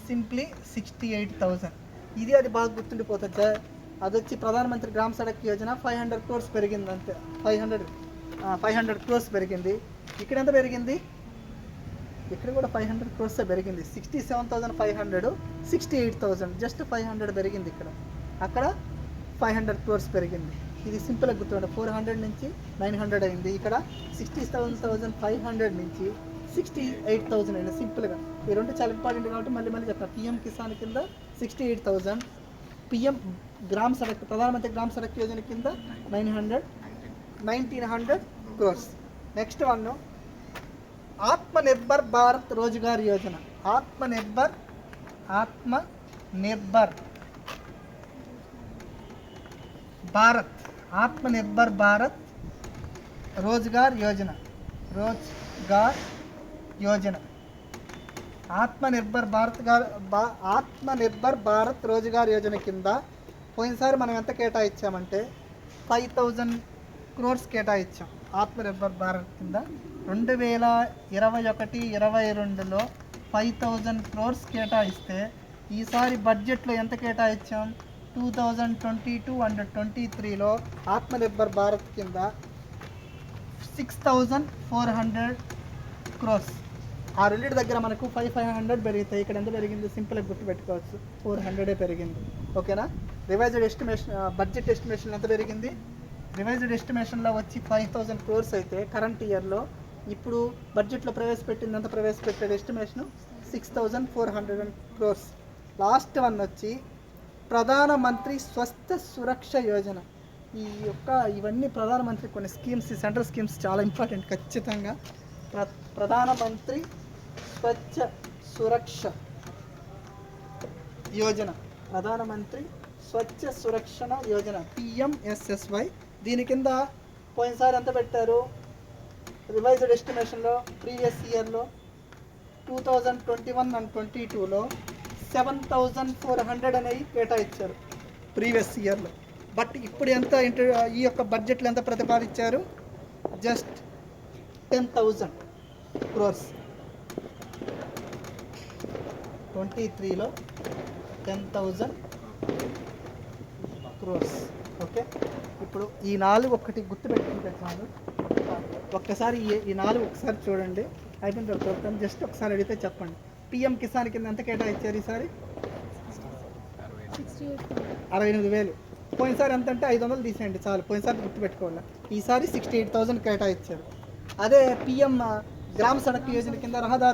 సింప్లీ 68,000. ఇది అది బాగా గుర్తుండిపోతుంది సార్. అది వచ్చి ప్రధానమంత్రి గ్రామ సడక్ యోజన 500 crores పెరిగింది అంతే. 500 crores పెరిగింది. ఇక్కడ ఎంత పెరిగింది? ఇక్కడ కూడా 500 crores పెరిగింది. 67,500, 68,000, జస్ట్ 500 పెరిగింది ఇక్కడ. అక్కడ 500 crores పెరిగింది. ఇది సింపుల్గా గుర్తుండే 400 నుంచి 900 అయింది. ఇక్కడ 67,500 నుంచి 68,000 అయింది. సింపుల్గా ఈ రెండు చాలా ఇంపార్టెంట్ కాబట్టి మళ్ళీ చెప్తాను. పిఎం కిసాన్ కింద 68,000, పిఎం గ్రామ సడక్ ప్రధానమంత్రి గ్రామ సడక్ యోజన కింద 1900 crores. Next one Atmanirbhar Bharat Rozgar Yojana. Atmanirbhar Bharat Rozgar Yojana. Atmanirbhar Bharat Rozgar Yojana కింద పోయినసారి మనం ఎంత కేటాయించామంటే 5,000 crores కేటాయించాం. ఆత్మనిర్భర్ భారత్ కింద 2021-22లో 5,000 crores కేటాయిస్తే ఈసారి బడ్జెట్లో ఎంత కేటాయించాం? 2022 అండ్ 23లో ఆత్మనిర్భర్ భారత్ కింద 6,400 crores. ఆ రెండింటి దగ్గర మనకు 500 పెరుగుతాయి. ఇక్కడ ఎంత పెరిగింది? సింపుల్గా గుర్తుపెట్టుకోవచ్చు, 400 పెరిగింది. ఓకేనా? రివైజ్డ్ ఎస్టిమేషన్ బడ్జెట్ ఎస్టిమేషన్ ఎంత పెరిగింది? రివైజ్డ్ ఎస్టిమేషన్లో వచ్చి 5,000 crores అయితే కరెంట్ ఇయర్లో ఇప్పుడు బడ్జెట్లో ప్రవేశపెట్టాడు ఎస్టిమేషను 6,400 crores. లాస్ట్ వన్ వచ్చి ప్రధానమంత్రి స్వస్థ సురక్ష యోజన. ఇవన్నీ ప్రధానమంత్రి కొన్ని స్కీమ్స్, సెంట్రల్ స్కీమ్స్ చాలా ఇంపార్టెంట్. ఖచ్చితంగా ప్రధానమంత్రి స్వచ్ఛ సురక్ష యోజన PMSSY. దీని కింద పోయినసారి ఎంత పెట్టారు? రివైజ్డ్ ఎస్టిమేషన్లో ప్రీవియస్ ఇయర్లో 2021 అండ్ 22లో 7,400 అనేవి కేటాయించారు ప్రీవియస్ ఇయర్లో. బట్ ఇప్పుడు ఎంత ఈ యొక్క బడ్జెట్లో ఎంత ప్రతిపాదించారు? Just 10,000 crores. 23లో 10,000 crores. ఓకే, ఇప్పుడు ఈ 4 ఒకటి గుర్తుపెట్టుకుంటే చాలు. ఒక్కసారి ఈ 4 ఒకసారి చూడండి, అయిపోయిన తర్వాత జస్ట్ ఒకసారి అడిగితే చెప్పండి. పిఎం కిసాన్ కింద ఎంత కేటాయించారు ఈసారి? 68,000. పోయినసారి ఎంత అంటే 500 తీసేయండి చాలు, పోయినసారి గుర్తుపెట్టుకోవాలి. ఈసారి 68,000 కేటాయించారు. అదే పిఎం గ్రామ సడక్ యోజన కింద రహదారి